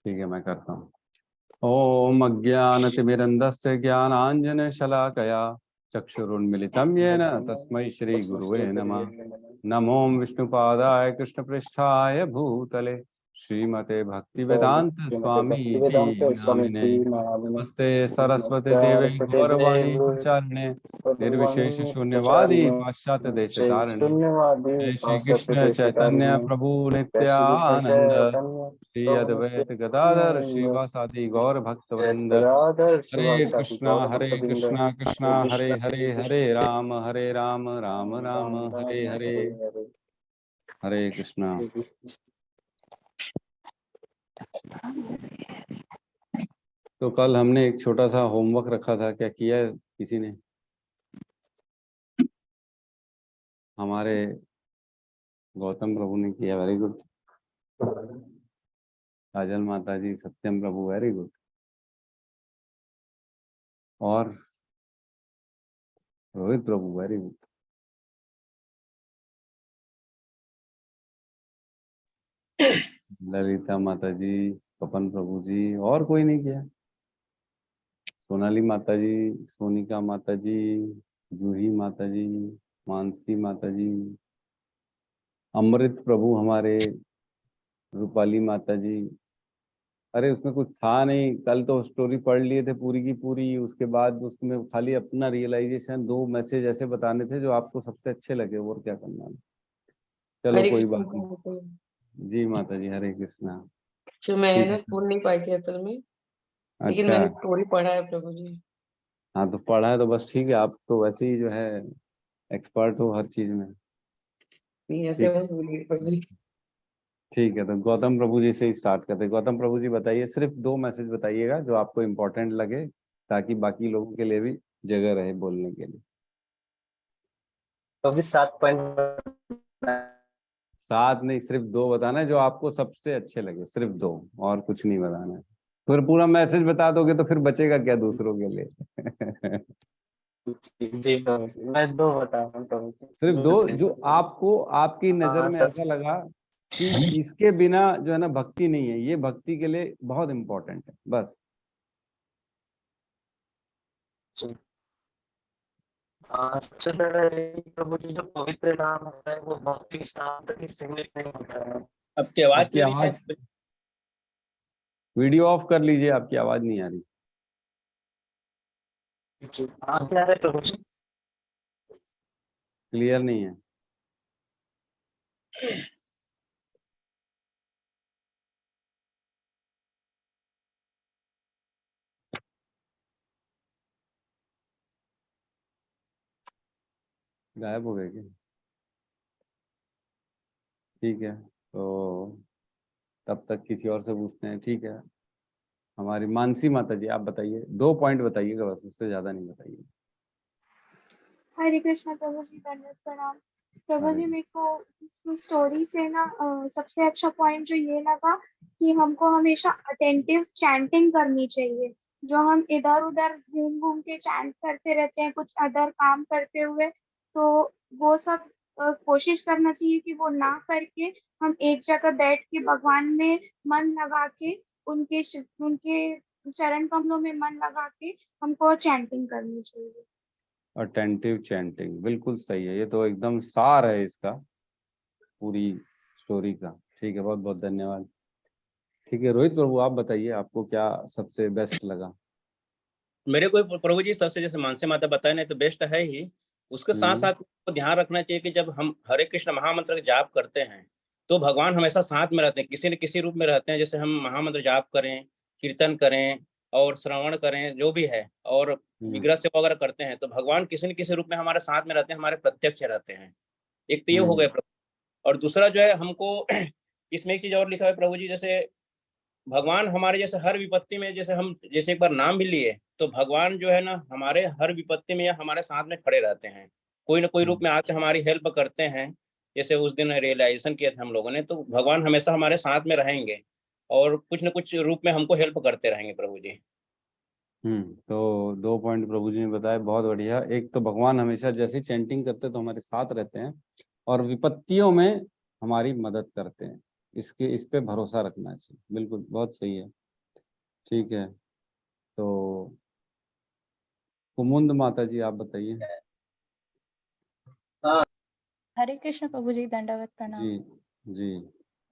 ठीक है, मैं करता हूँ। ओम अज्ञानतिमिरन्धस्य ज्ञानाञ्जनशलाकया चक्षुरुन्मिलितं येन तस्मै श्रीगुरुवे नमः। नमो विष्णुपादाय कृष्णपृष्ठाय भूतले श्रीमते भक्तिवेदांत स्वामी इति नामिने। नमस्ते सरस्वती देवे गौरवाणी प्रचारिणे निर्विशेष शून्यवादी पाश्चात्य देश तारिणे। जय श्री कृष्ण चैतन्य प्रभु नित्यानंद श्री अद्वैत गदाधर श्रीवासादि गौर भक्त वृंद। हरे कृष्णा कृष्णा हरे हरे हरे राम राम राम हरे हरे। हरे कृष्णा। तो कल हमने एक छोटा सा होमवर्क रखा था, क्या किया है किसी ने? हमारे गौतम प्रभु ने किया, वेरी गुड। काजल माता जी, सत्यम प्रभु, वेरी गुड। और रोहित प्रभु, वेरी गुड। ललिता माता जी, पपन प्रभु जी, और कोई नहीं किया? सोनाली माता जी, सोनिका माता जी, जूही माता जी, मानसी माता जी, अमृत प्रभु हमारे, रूपाली माता जी। अरे उसमें कुछ था नहीं, कल तो स्टोरी पढ़ लिए थे पूरी की पूरी, उसके बाद उसमें खाली अपना रियलाइजेशन, 2 मैसेज ऐसे बताने थे जो आपको सबसे अच्छे लगे, और क्या करना है। चलो कोई बात नहीं। जी माता जी, हरे कृष्णा। जो मैंने सुन नहीं पाई थी असल में, लेकिन अच्छा, मैंने स्टोरी पढ़ा है प्रभु जी। हाँ तो पढ़ा है तो बस ठीक है, आप तो वैसे ही जो है एक्सपर्ट हो हर चीज में। नहीं ऐसे ठीक, मत बोलिए प्रभु जी। ठीक है, तो गौतम प्रभु जी से ही स्टार्ट करते हैं। गौतम प्रभु जी बताइए, सिर्फ 2 मैसेज बताइएगा जो आपको इम्पोर्टेंट लगे, ताकि बाकी लोगों के लिए भी जगह रहे बोलने के लिए। तो भी 7 पॉइंट। 7 नहीं, सिर्फ 2 बताना है जो आपको सबसे अच्छे लगे, सिर्फ 2, और कुछ नहीं बताना है। फिर पूरा मैसेज बता दोगे तो फिर बचेगा क्या दूसरों के लिए? जी मैं 2 बता रहा हूँ। सिर्फ 2 जो आपको आपकी नजर में ऐसा लगा कि इसके बिना जो है ना भक्ति नहीं है, ये भक्ति के लिए बहुत इंपॉर्टेंट है, बस। सबसे पहले प्रभु जी जो पवित्र नाम होता है वो भक्ति के साथ ही सीमित नहीं होता है। आपकी आवाज आपकी आवाज, वीडियो ऑफ कर लीजिए, आपकी आवाज नहीं आ रही। क्या है प्रभु जी? क्लियर नहीं है। गायब हो गए क्या? ठीक है, तो तब तक किसी और से पूछते हैं, ठीक है। हमारी मानसी माता जी, आप बताइए, 2 पॉइंट बताइएगा बस, उससे ज्यादा नहीं बताइए। हरे कृष्णा प्रभु जी, धन्यवाद प्रणाम प्रभु जी। मेरे को इस स्टोरी से ना सबसे अच्छा पॉइंट जो ये लगा कि हमको हमेशा अटेंटिव चैंटिंग करनी चाहिए। जो हम इधर उधर घूम घूम के चैंट करते रहते हैं कुछ अदर काम करते हुए, तो वो सब कोशिश करना चाहिए कि वो ना करके हम एक जगह बैठ के भगवान में मन लगा के उनके चरण कमलों में मन लगा के हमको चैंटिंग करनी चाहिए। अटेंटिव चैंटिंग, बिल्कुल सही है, ये तो एकदम सार है इसका पूरी स्टोरी का। ठीक है, बहुत बहुत धन्यवाद। ठीक है, रोहित प्रभु आप बताइए, आपको क्या सबसे बेस्ट लगा? मेरे को प्रभु जी सबसे, जैसे मानसी माता बताए ना, तो बेस्ट है ही। उसके साथ साथ को ध्यान रखना चाहिए कि जब हम हरे कृष्ण महामंत्र का जाप करते हैं तो भगवान हमेशा साथ में रहते हैं, किसी न किसी रूप में रहते हैं। जैसे हम महामंत्र जाप करें, कीर्तन करें और श्रवण करें, जो भी है, और विग्रह सेवा वगैरह करते हैं, तो भगवान किसी न किसी रूप में हमारे साथ में रहते हैं, हमारे प्रत्यक्ष रहते हैं। एक तो ये हो गया प्रभु। और दूसरा जो है हमको इसमें एक चीज और लिखा है प्रभु जी, जैसे भगवान हमारे जैसे हर विपत्ति में, जैसे हम जैसे एक बार नाम भी लिए तो भगवान जो है ना हमारे हर विपत्ति में या हमारे साथ में खड़े रहते हैं, कोई ना कोई रूप में आके हमारी हेल्प करते हैं। जैसे उस दिन रियलाइजेशन किया था हम लोगों ने, तो भगवान हमेशा हमारे साथ में रहेंगे और कुछ न कुछ रूप में हमको हेल्प करते रहेंगे प्रभु जी। तो 2 पॉइंट प्रभु जी ने बताया, बहुत बढ़िया। एक तो भगवान हमेशा जैसे चैंटिंग करते तो हमारे साथ रहते हैं, और विपत्तियों में हमारी मदद करते हैं। इस पे भरोसा रखना चाहिए। बिल्कुल, बहुत सही है। ठीक है, तो कुमुंद माता जी आप बताइए। हरे कृष्ण प्रभु जी, दंडवत प्रणाम। जी जी।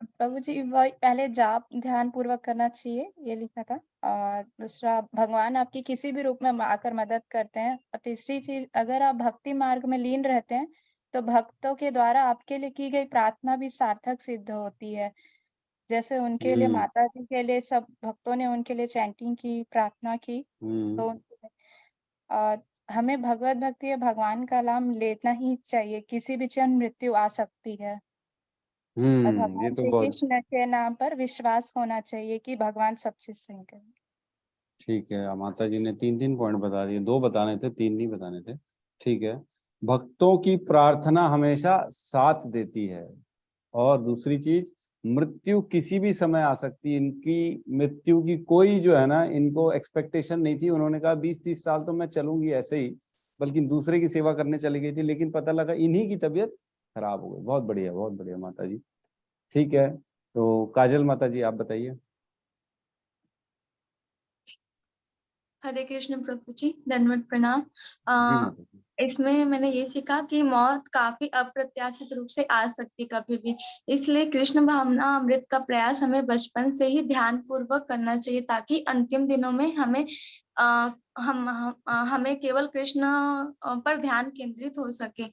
प्रभु जी, वही पहले जाप ध्यान पूर्वक करना चाहिए, ये लिखा था। और दूसरा, भगवान आपकी किसी भी रूप में आकर मदद करते हैं। और तीसरी चीज, अगर आप भक्ति मार्ग में लीन रहते हैं तो भक्तों के द्वारा आपके लिए की गई प्रार्थना भी सार्थक सिद्ध होती है। जैसे उनके लिए, माता जी के लिए सब भक्तों ने उनके लिए चैंटिंग की, प्रार्थना की। तो हमें भगवत भक्ति या भगवान का नाम लेना ही चाहिए। किसी भी क्षण मृत्यु आ सकती है। और ये भगवान तो श्री बहुत कृष्ण के नाम पर विश्वास होना चाहिए कि भगवान सब चीज सही करेंगे। ठीक है। माता जी ने 3 पॉइंट बता दिए, 2 बताने थे, 3 नहीं बताने थे। ठीक है, भक्तों की प्रार्थना हमेशा साथ देती है। और दूसरी चीज, मृत्यु किसी भी समय आ सकती है। इनकी मृत्यु की कोई जो है ना, इनको एक्सपेक्टेशन नहीं थी। उन्होंने कहा 20-30 साल तो मैं चलूंगी ऐसे ही, बल्कि दूसरे की सेवा करने चली गई थी, लेकिन पता लगा इन्हीं की तबीयत खराब हो गई। बहुत बढ़िया, बहुत बढ़िया माता जी। ठीक है, तो काजल माता जी आप बताइए। हरे कृष्ण प्रभु जी, दंडवत प्रणाम। जी माता जी। इसमें मैंने ये सीखा कि मौत काफी अप्रत्याशित रूप से आ सकती कभी भी। इसलिए कृष्ण भावना अमृत का प्रयास हमें बचपन से ही ध्यान पूर्वक करना चाहिए, ताकि अंतिम दिनों में हमें केवल कृष्ण पर ध्यान केंद्रित हो सके।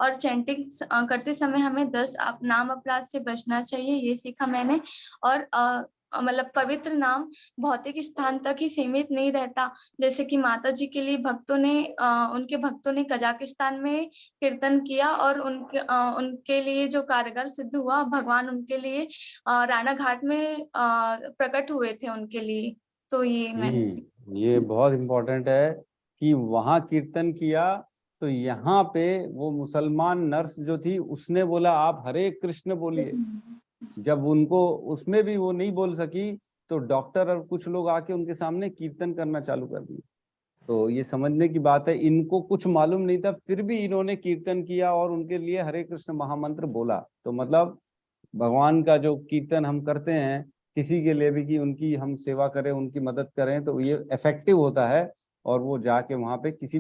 और चैंटिंग करते समय हमें 10 नाम अपराध से बचना चाहिए, ये सीखा मैंने। और मतलब पवित्र नाम भौतिक स्थान तक ही सीमित नहीं रहता। जैसे कि माता जी के लिए उनके भक्तों ने कजाकिस्तान में कीर्तन किया, और उनके लिए जो कारगर सिद्ध हुआ, भगवान उनके लिए राणा घाट में प्रकट हुए थे उनके लिए। तो ये मैंने सीखा। ये बहुत इम्पोर्टेंट है कि वहां कीर्तन किया तो यहाँ पे वो मुसलमान नर्स जो थी उसने बोला आप हरे कृष्ण बोलिए। जब उनको उसमें भी वो नहीं बोल सकी तो डॉक्टर और कुछ लोग आके उनके सामने कीर्तन करना चालू कर दिए। तो ये समझने की बात है, इनको कुछ मालूम नहीं था, फिर भी इन्होंने कीर्तन किया और उनके लिए हरे कृष्ण महामंत्र बोला। तो मतलब भगवान का जो कीर्तन हम करते हैं किसी के लिए भी, कि उनकी हम सेवा करें, उनकी मदद करें, तो ये इफेक्टिव होता है। और वो जाके वहां पे किसी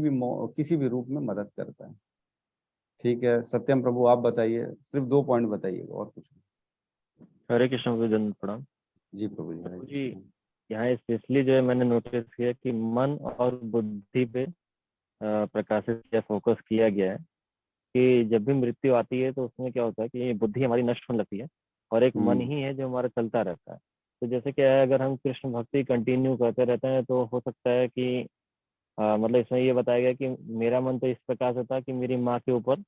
भी रूप में मदद करता है। ठीक है, सत्यम प्रभु आप बताइए, सिर्फ 2 पॉइंट बताइए और कुछ नहीं। हरे कृष्ण को दंड प्रणाम। जी प्रभु जी, हरे प्रभु जी, कृष्ण। यहाँ स्पेशली जो है मैंने नोटिस किया कि मन और बुद्धि पे प्रकाशित या फोकस किया गया है कि जब भी मृत्यु आती है तो उसमें क्या होता है कि बुद्धि हमारी नष्ट होने लगती है और एक मन ही है जो हमारा चलता रहता है। तो जैसे क्या है, अगर हम कृष्ण भक्ति कंटिन्यू करते रहते हैं तो हो सकता है कि मतलब इसमें ये बताया गया कि मेरा मन तो इस प्रकार से था कि मेरी माँ के ऊपर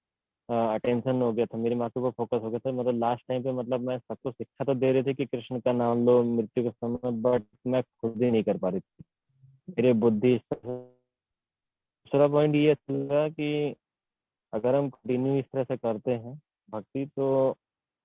अटेंशन हो गया था, मेरी माँ के ऊपर फोकस हो गया था। मतलब लास्ट टाइम पे मतलब मैं सबको शिक्षा तो दे रही थी कि कृष्ण का नाम लो मृत्यु के समय, बट मैं खुद ही नहीं कर पा रही थी। मेरी बुद्धि दूसरा पॉइंट ये था कि अगर हम कंटिन्यू इस तरह से करते हैं भक्ति, तो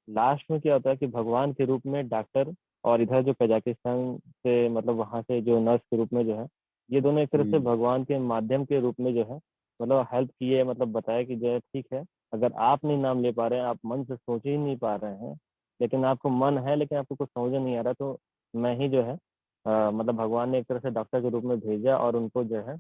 लास्ट में क्या होता है कि भगवान के रूप में डॉक्टर और इधर जो कजाकिस्तान से मतलब वहां से जो नर्स के रूप में जो है, ये दोनों एक तरह से भगवान के माध्यम के रूप में जो है मतलब हेल्प किए, मतलब बताया कि जो है ठीक है, अगर आप नहीं नाम ले पा रहे हैं, आप मन से सोच ही नहीं पा रहे हैं, लेकिन आपको मन है लेकिन आपको कुछ समझ नहीं आ रहा, तो मैं ही जो है मतलब भगवान ने एक तरह से डॉक्टर के रूप में भेजा और उनको जो है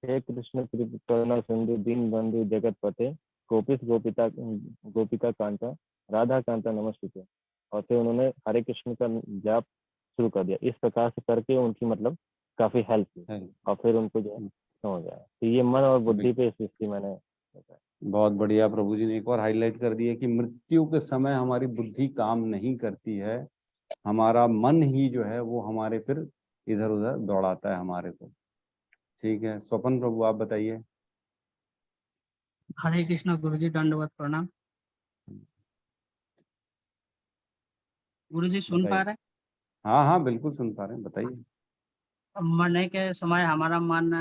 हे कृष्ण करुणा सिंधु दीन बंधु जगत पते गोपिस गोपिका कांता राधा कांता नमस्ते। और फिर उन्होंने हरे कृष्ण का जाप शुरू कर दिया। इस प्रकार से करके उनकी मतलब काफी हेल्प की और फिर उनको जो है समझ आया। तो ये मन और बुद्धि पे स्थिति मैंने बताया। बहुत बढ़िया। प्रभु जी ने एक बार हाईलाइट कर दिया कि मृत्यु के समय हमारी बुद्धि काम नहीं करती है, हमारा मन ही जो है वो हमारे फिर इधर उधर दौड़ाता है हमारे को। ठीक है, स्वपन प्रभु आप बताइए। हरे कृष्ण गुरुजी, दंडवत प्रणाम। गुरुजी सुन पा रहे? हाँ हाँ बिल्कुल सुन पा रहे हैं, बताइए। मरने के समय हमारा मन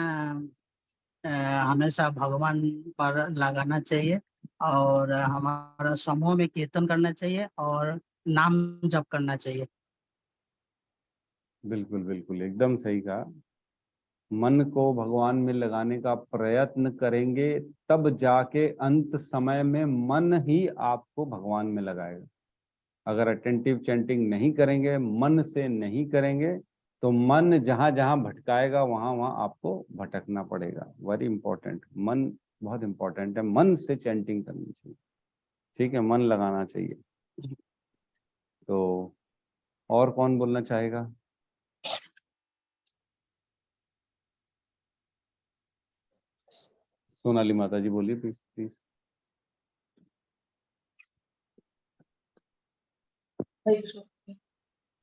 हमेशा भगवान पर लगाना चाहिए और हमारा समूह में कीर्तन करना चाहिए और नाम जप करना चाहिए। बिल्कुल बिल्कुल, एकदम सही कहा। मन को भगवान में लगाने का प्रयत्न करेंगे तब जाके अंत समय में मन ही आपको भगवान में लगाएगा। अगर अटेंटिव चैंटिंग नहीं करेंगे, मन से नहीं करेंगे, तो मन जहां जहां भटकाएगा वहां वहां आपको भटकना पड़ेगा। वेरी इंपॉर्टेंट, मन बहुत इंपॉर्टेंट है। मन से चैंटिंग करनी चाहिए, ठीक है, मन लगाना चाहिए। तो और कौन बोलना चाहेगा? सोनाली माता जी बोलिए प्लीज प्लीज।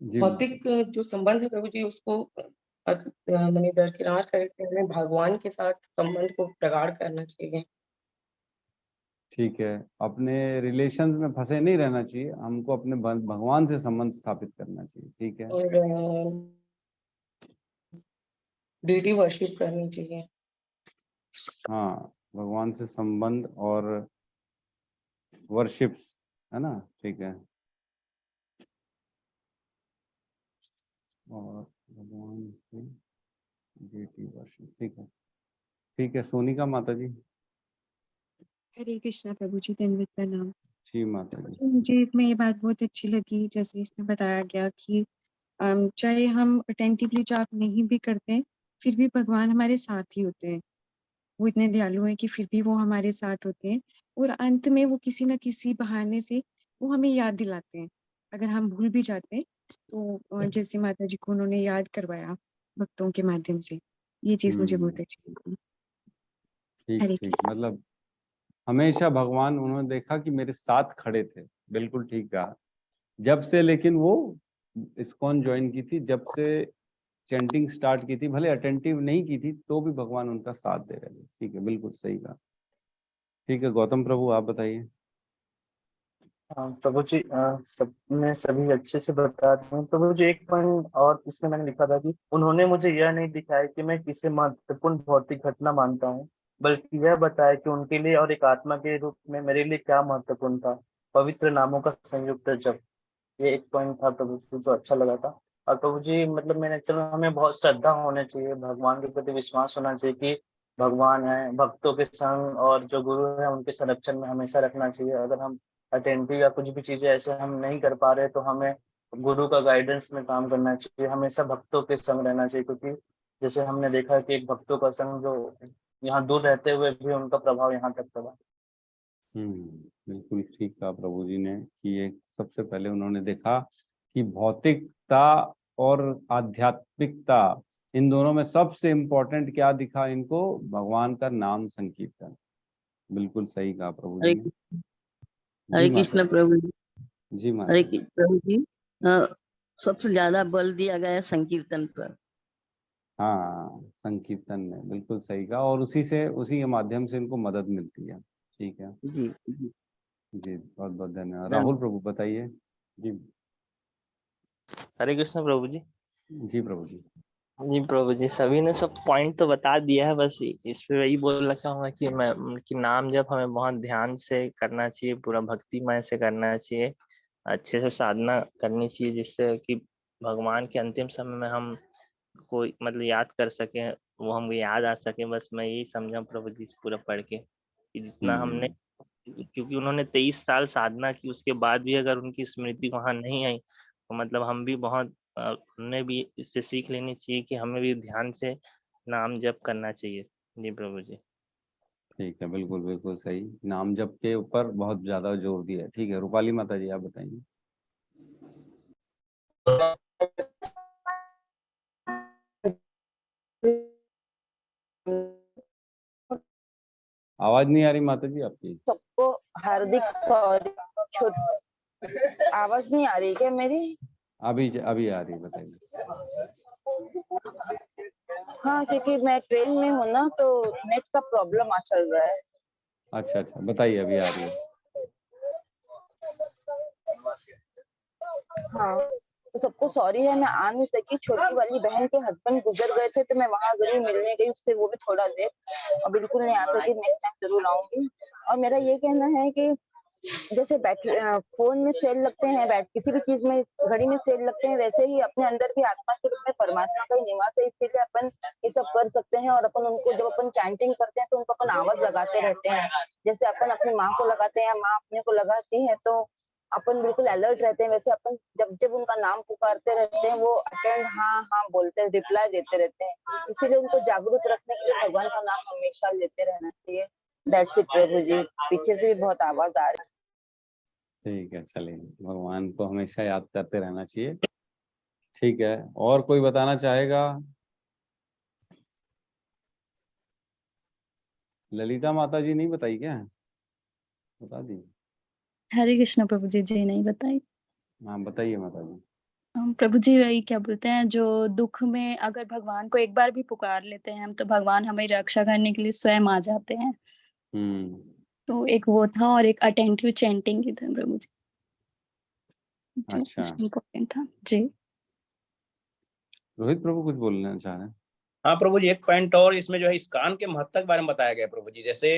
जी भौतिक जो संबंध है प्रभु जी, उसको मैंने दरकिनार करके हमें भगवान के साथ संबंध को प्रगाढ़ करना चाहिए। ठीक है, अपने रिलेशंस में फंसे नहीं रहना चाहिए, हमको अपने भगवान से संबंध स्थापित करना चाहिए, ठीक है। और डीडी वर्शिप करनी चाहिए। हाँ, भगवान से संबंध और वर्शिप्स, है ना, ठीक है। और भगवान से डीडी वर्शिप, ठीक है, ठीक है। सोनिका माता जी। हरे कृष्णा प्रभु जी, धन्यवाद प्रणाम। जी माता जी। मुझे इसमें ये बात बहुत अच्छी लगी, जैसे इसमें बताया गया कि चाहे हम अटेंटिवली जाप नहीं भी करते हैं, फिर भी भगवान हमारे साथ ही होते हैं। वो इतने दयालु हैं कि फिर भी वो हमारे साथ होते हैं, और अंत में वो किसी न किसी बहाने से वो हमें याद दिलाते हैं। अगर हम भूल भी जाते हैं तो जैसे माता जी को उन्होंने याद करवाया भक्तों के माध्यम से, ये चीज़ मुझे बहुत अच्छी लगी। ठीक हरे ठीक, कृष्ण। मतलब हमेशा भगवान, उन्होंने देखा कि मेरे साथ खड़े थे, बिल्कुल ठीक कहा। जब से लेकिन वो इस्कॉन ज्वाइन की थी, जब से चैंटिंग स्टार्ट की थी, भले अटेंटिव नहीं की थी तो भी भगवान उनका साथ दे रहे थे, ठीक है, बिल्कुल सही कहा। ठीक है, गौतम प्रभु आप बताइए। प्रभु जी, सब मैं सभी अच्छे से बता रहे हूँ। प्रभु जी, एक पॉइंट और इसमें मैंने लिखा था कि उन्होंने मुझे यह नहीं दिखाया कि मैं किसे महत्वपूर्ण भौतिक घटना मानता हूँ, बल्कि यह बताया कि उनके लिए और एक आत्मा के रूप में मेरे लिए क्या महत्वपूर्ण था, पवित्र नामों का संयुक्त जप। ये एक पॉइंट था प्रभु जी जो अच्छा लगा था। और प्रभु जी, मतलब मैंने, चलो, हमें बहुत श्रद्धा होनी चाहिए, भगवान के प्रति विश्वास होना चाहिए कि भगवान है, भक्तों के संग और जो गुरु है उनके संरक्षण में हमेशा रखना चाहिए। अगर हम अटेंटिव या कुछ भी चीजें ऐसे हम नहीं कर पा रहे तो हमें गुरु का गाइडेंस में काम करना चाहिए, हमेशा भक्तों के संग रहना चाहिए, क्योंकि जैसे हमने देखा है कि एक भक्तों का संग जो यहाँ दूर रहते हुए भी उनका प्रभाव यहाँ तक पड़ा। बिल्कुल ठीक कहा प्रभु जी ने कि एक सबसे पहले उन्होंने देखा कि भौतिकता और आध्यात्मिकता, इन दोनों में सबसे इम्पोर्टेंट क्या दिखा इनको? भगवान का नाम संकीर्तन। बिल्कुल सही कहा प्रभु जी ने। हरे जी कृष्ण माता प्रभु जी। जी माता हरे जी। प्रभु जी, सबसे ज्यादा बल दिया गया है संकीर्तन पर। हाँ, संकीर्तन में बिल्कुल सही कहा, और उसी के माध्यम से इनको मदद मिलती है, ठीक है जी जी। जी, बहुत बहुत धन्यवाद। राहुल प्रभु बताइए। जी हरे कृष्ण प्रभु जी। जी प्रभु जी। जी प्रभु जी, सभी ने सब पॉइंट तो बता दिया है, बस इस पे वही बोलना चाहूंगा कि नाम जप हमें बहुत ध्यान से करना चाहिए, पूरा भक्तिमय से करना चाहिए, अच्छे से साधना करनी चाहिए, जिससे कि भगवान के अंतिम समय में हम कोई मतलब याद कर सके, वो हमको याद आ सके। बस मैं यही समझा प्रभु जी पूरा पढ़ के कि जितना हमने, क्योंकि उन्होंने 23 साल साधना की, उसके बाद भी अगर उनकी स्मृति वहां नहीं आई तो मतलब हम भी बहुत, हमें भी इससे सीख लेनी चाहिए कि हमें भी ध्यान से नाम जप करना चाहिए। जी प्रभु जी। ठीक है, बिल्कुल बिल्कुल सही, नाम जप के ऊपर बहुत ज्यादा जोर दिया है। ठीक है, रूपाली माता जी आप बताइए। आवाज नहीं आ रही माता जी आपकी। सबको हार्दिक सॉरी। आवाज नहीं आ रही क्या मेरी? अभी आ रही, बताइए। हाँ, क्योंकि मैं ट्रेन में हूँ ना, तो नेट का प्रॉब्लम चल रहा है। अच्छा अच्छा, बताइए, अभी आ रही है। हाँ, तो सबको सॉरी है, मैं आ नहीं सकी। छोटी वाली बहन के हस्बैंड गुजर गए थे तो मैं वहां जरूर मिलने गई उससे, वो भी थोड़ा देर, और बिल्कुल नहीं आ सकी। नेक्स्ट टाइम जरूर आऊंगी। और मेरा ये कहना है कि जैसे फोन में सेल लगते हैं, किसी भी चीज में, घड़ी में सेल लगते हैं, वैसे ही अपने अंदर भी आत्मा के रूप में परमात्मा का ही निवास है, इसीलिए अपन ये सब कर सकते हैं। और अपन उनको, जब अपन चैंटिंग करते हैं तो उनको अपन आवाज लगाते रहते हैं, जैसे अपन अपनी माँ को लगाते हैं, माँ अपने को लगाती है, तो अपन बिल्कुल अलर्ट रहते हैं, वैसे अपन जब जब उनका नाम पुकारते रहते हैं वो अटेंड हाँ हाँ बोलते हैं, रिप्लाई देते रहते हैं। इसीलिए उनको जागरूक रखने के लिए भगवान का नाम हमेशा लेते रहना चाहिए। दैट्स इट प्रभु जी। पीछे से भी बहुत आवाज आ रही है। ठीक है, चलिए, भगवान को हमेशा याद करते रहना चाहिए। ठीक है, और कोई बताना चाहेगा? ललिता माता जी नहीं बताई क्या? बता दी। हरे कृष्ण प्रभु जी। जी नहीं बताई। हाँ, बताइए माता जी। प्रभु जी वही क्या बोलते हैं, जो दुख में अगर भगवान को एक बार भी पुकार लेते हैं हम तो भगवान हमें रक्षा करने के लिए स्वयं आ जाते हैं। तो एक वो था और एक अटेंटिव चैंटिंग की था प्रभु जी, जो अच्छा, इम्पोर्टेंट था। जी रोहित प्रभु कुछ बोलना चाह रहे हैं? हाँ प्रभु जी, एक पॉइंट और इसमें जो है इस्कॉन के महत्व के बारे में बताया गया प्रभु जी। जैसे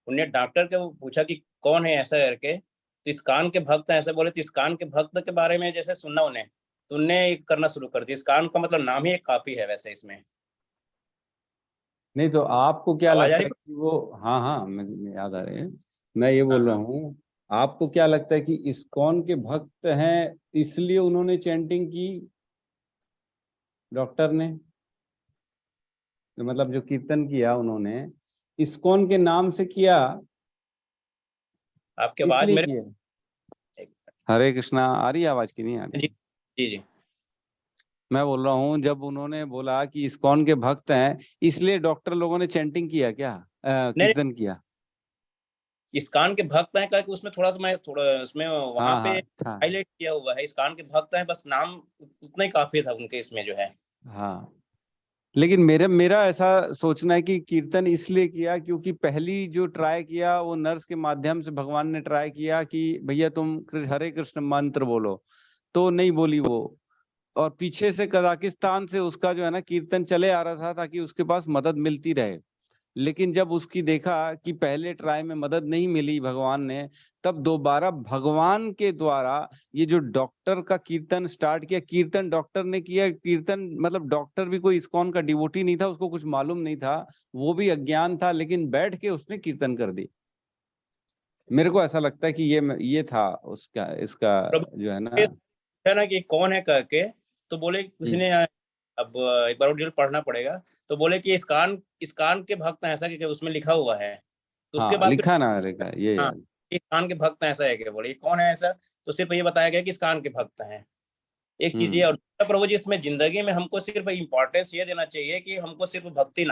उन्होंने डॉक्टर के पूछा कि कौन है ऐसा करके, तो इस्कॉन के भक्त हैं ऐसे बोले, तो इस्कॉन के भक्त के बारे में जैसे सुनना उन्हें, तो उनने करना शुरू कर दिया। इस्कॉन का मतलब नाम ही एक काफी है वैसे इसमें। नहीं तो आपको क्या आवाज आ लगता रही है कि वो, हाँ हाँ, मुझे याद आ रहे हैं। मैं ये बोल रहा हूँ, आपको क्या लगता है कि इस्कॉन के भक्त हैं इसलिए उन्होंने चैंटिंग की डॉक्टर ने? मतलब जो कीर्तन किया उन्होंने इस्कॉन के नाम से किया, आपके आवाज इसलिए मेरे। किया? हरे कृष्णा, आ रही है आवाज की नहीं आ रही? जी जी जी। मैं बोल रहा हूँ, जब उन्होंने बोला कि इस्कॉन के भक्त हैं इसलिए डॉक्टर लोगों ने चैंटिंग किया क्या, नहीं, कीर्तन किया? इस्कॉन के भक्त हैं, क्योंकि उसमें थोड़ा सा मैं थोड़ा उसमें वहां हाँ पे हाँ, था। हाईलाइट किया हुआ है इस्कॉन के भक्त हैं, बस नाम उतना ही काफी था उनके इसमें जो है। हाँ, लेकिन मेरा ऐसा सोचना है कि कीर्तन इसलिए किया क्योंकि पहली जो ट्राई किया वो नर्स के माध्यम से भगवान ने ट्राई किया कि भैया तुम हरे कृष्ण मंत्र बोलो, तो नहीं बोली वो। और पीछे से कजाकिस्तान से उसका जो है ना कीर्तन चले आ रहा था ताकि उसके पास मदद मिलती रहे। लेकिन जब उसकी देखा कि पहले ट्राई में मदद नहीं मिली भगवान ने, तब दोबारा भगवान के द्वारा ये जो डॉक्टर का कीर्तन स्टार्ट किया। कीर्तन डॉक्टर ने किया, कीर्तन मतलब डॉक्टर भी कोई इस्कॉन का डिवोटी नहीं था, उसको कुछ मालूम नहीं था, वो भी अज्ञान था, लेकिन बैठ के उसने कीर्तन कर दी। मेरे को ऐसा लगता है कि ये था उसका, इसका जो है ना। है ना कि कौन है करके, तो बोले किसी ने, अब एक बार डिटेल पढ़ना पड़ेगा, तो बोले कि इस्कॉन इस्कॉन के भक्त हैं ऐसा कि उसमें लिखा हुआ है। तो उसके हाँ, बाद लिखा ना लिखा ये हाँ, याद। इस्कॉन के भक्त हैं ऐसा है कि बोले कौन है ऐसा, तो सिर्फ ये बताया गया कि इस्कॉन के भक्त हैं। एक चीज ये, और दूसरा प्रभु जी इसमें जिंदगी में हमको सिर्फ इम्पोर्टेंस ये देना चाहिए कि हमको सिर्फ भक्ति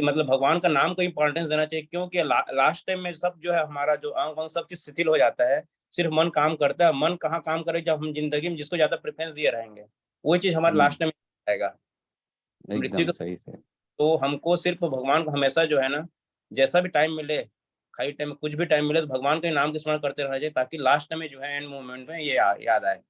मतलब भगवान का नाम को इम्पोर्टेंस देना चाहिए, क्योंकि लास्ट टाइम में सब जो है हमारा जो अंग अंग सब चीज शिथिल हो जाता है, सिर्फ मन काम करता है। मन कहाँ काम करे जब हम जिंदगी में जिसको ज्यादा प्रेफरेंस दिए रहेंगे, वही चीज हमारे लास्ट टाइम में आएगा। मृत्यु एकदम सही से। तो हमको सिर्फ भगवान को हमेशा जो है ना, जैसा भी टाइम मिले, खाली टाइम में कुछ भी टाइम मिले, तो भगवान के नाम के स्मरण करते रहना चाहिए, ताकि लास्ट में जो है एंड मोमेंट में ये याद आए।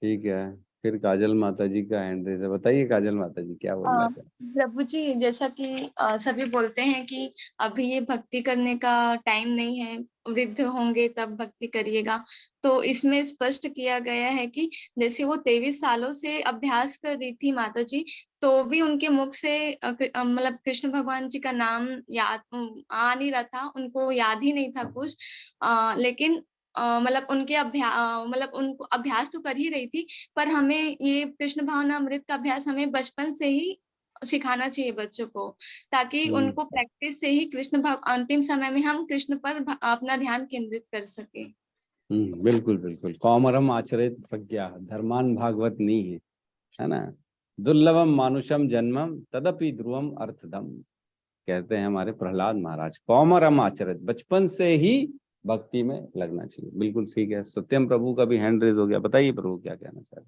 ठीक है, फिर काजल माता जी का हैंड रेज है। बताइए काजल माता जी क्या बोलना चाहते? प्रभु जी, जैसा कि सभी बोलते हैं कि अभी ये भक्ति करने का टाइम नहीं है, वृद्ध होंगे तब भक्ति करिएगा। तो इसमें स्पष्ट किया गया है कि जैसे वो 23 सालों से अभ्यास कर रही थी माता जी, तो भी उनके मुख से मतलब कृष्ण भगवान जी का नाम याद आ नहीं रहा था, उनको याद ही नहीं था कुछ। लेकिन मतलब उनके मतलब उनको अभ्यास तो कर ही रही थी, पर हमें ये कृष्ण भावनामृत का अभ्यास हमें बचपन से ही सिखाना चाहिए बच्चों को, ताकि उनको प्रैक्टिस से ही अंतिम समय में हम कृष्ण पर अपना ध्यान केंद्रित कर सके। बिल्कुल बिल्कुल। कौमरम आचरित प्रज्ञा धर्मान भागवत नहीं है ना। दुर्लभम मानुषम जन्मम तदपि ध्रुवम अर्थदम, कहते हैं हमारे प्रहलाद महाराज। कौमरम आचरित, बचपन से ही भक्ति में लगना चाहिए। बिल्कुल ठीक है। सत्यम प्रभु का भी हैंड रेज हो गया। बताइए प्रभु क्या कहना चाह रहे?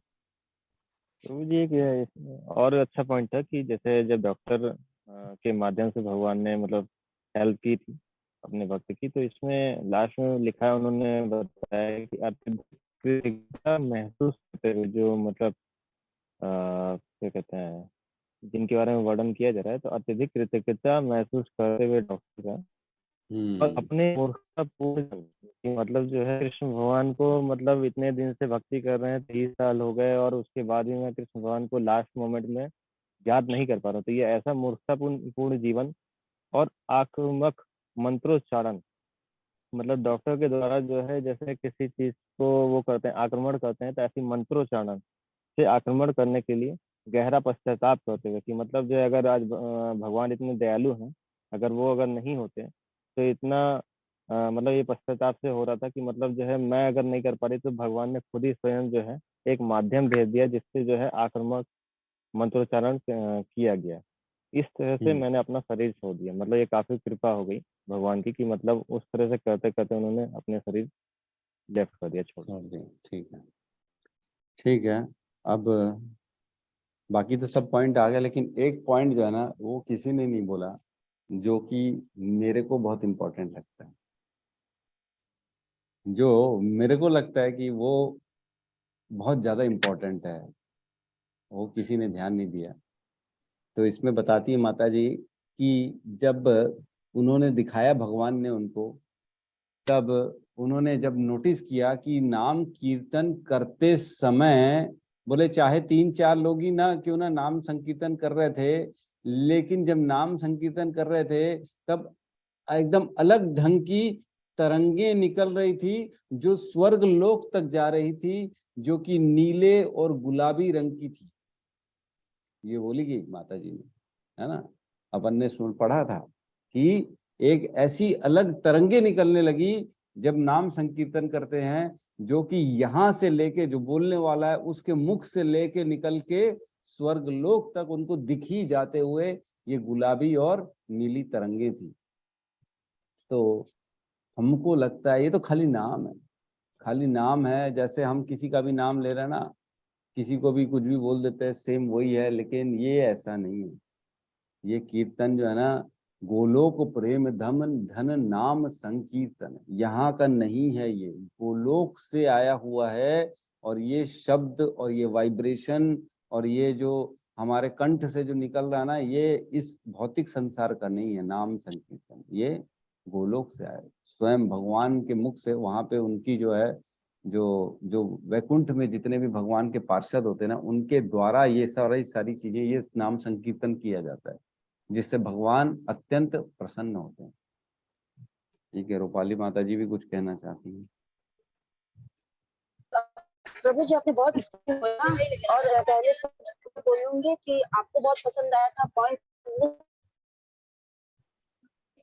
प्रभु जी एक और अच्छा पॉइंट था कि जैसे जब डॉक्टर के माध्यम से भगवान ने मतलब हेल्प की थी अपने भक्त की, तो इसमें लास्ट में लिखा है, उन्होंने बताया कि अत्यधिक महसूस करते हुए, जो मतलब क्या कहते हैं, जिनके बारे में वर्णन किया जा रहा है, तो अत्यधिक कृतज्ञता महसूस करते हुए डॉक्टर का और अपने मूर्खतापूर्ण मतलब जो है कृष्ण भगवान को मतलब इतने दिन से भक्ति कर रहे हैं, 30 साल हो गए और उसके बाद भी मैं कृष्ण भगवान को लास्ट मोमेंट में याद नहीं कर पा रहा हूँ। तो ये ऐसा मूर्खतापूर्ण जीवन और आक्रामक मंत्रोच्चारण मतलब डॉक्टर के द्वारा जो है जैसे किसी चीज को वो करते हैं, आक्रमण करते हैं, तो ऐसी मंत्रोच्चारण से आक्रमण करने के लिए गहरा पश्चाताप करते हुए कि मतलब जो है अगर आज भगवान इतने दयालु हैं, अगर वो अगर नहीं होते तो इतना मतलब ये पश्चाताप से हो रहा था कि मतलब जो है मैं अगर नहीं कर पा रही तो भगवान ने खुद ही स्वयं जो है एक माध्यम भेज दिया जिससे जो है आक्रामक मंत्रोच्चारण किया गया। इस तरह से मैंने अपना शरीर छोड़ दिया। मतलब ये काफी कृपा हो गई भगवान की कि मतलब उस तरह से करते करते उन्होंने अपने शरीर लेफ्ट कर दिया, छोड़ दिया। ठीक है, ठीक है। अब बाकी तो सब पॉइंट आ गया, लेकिन एक पॉइंट जो है ना वो किसी ने नहीं बोला, जो कि मेरे को बहुत इम्पोर्टेंट लगता है, जो मेरे को लगता है कि वो बहुत ज्यादा इम्पोर्टेंट है, वो किसी ने ध्यान नहीं दिया। तो इसमें बताती है माता जी कि जब उन्होंने दिखाया भगवान ने उनको, तब उन्होंने जब नोटिस किया कि नाम कीर्तन करते समय, बोले चाहे 3-4 लोग ही ना क्यों ना नाम संकीर्तन कर रहे थे, लेकिन जब नाम संकीर्तन कर रहे थे तब एकदम अलग ढंग की तरंगे निकल रही थी जो स्वर्ग लोक तक जा रही थी, जो कि नीले और गुलाबी रंग की थी। ये बोली गई माता जी ने, है ना, अपन ने सुन पढ़ा था कि एक ऐसी अलग तरंगे निकलने लगी जब नाम संकीर्तन करते हैं, जो कि यहाँ से लेके जो बोलने वाला है उसके मुख से लेके निकल के स्वर्ग लोक तक उनको दिखी जाते हुए ये गुलाबी और नीली तरंगे थी। तो हमको लगता है ये तो खाली नाम है, खाली नाम है। जैसे हम किसी का भी नाम ले रहे हैं ना, किसी को भी कुछ भी बोल देते हैं, सेम वही है, लेकिन ये ऐसा नहीं है। ये कीर्तन जो है ना, गोलोक प्रेम धन धन नाम संकीर्तन, यहाँ का नहीं है, ये गोलोक से आया हुआ है। और ये शब्द और ये वाइब्रेशन और ये जो हमारे कंठ से जो निकल रहा है ना, ये इस भौतिक संसार का नहीं है। नाम संकीर्तन ये गोलोक से आया, स्वयं भगवान के मुख से। वहां पे उनकी जो है जो वैकुंठ में जितने भी भगवान के पार्षद होते हैं ना, उनके द्वारा ये सारी चीजें, ये नाम संकीर्तन किया जाता है, जिससे भगवान अत्यंत प्रसन्न होते हैं। ठीक है, रूपाली माता जी भी कुछ कहना चाहती हैं। प्रभु जी आपने बहुत बोला, और पहले तो बोलूंगी कि आपको बहुत पसंद आया था पॉइंट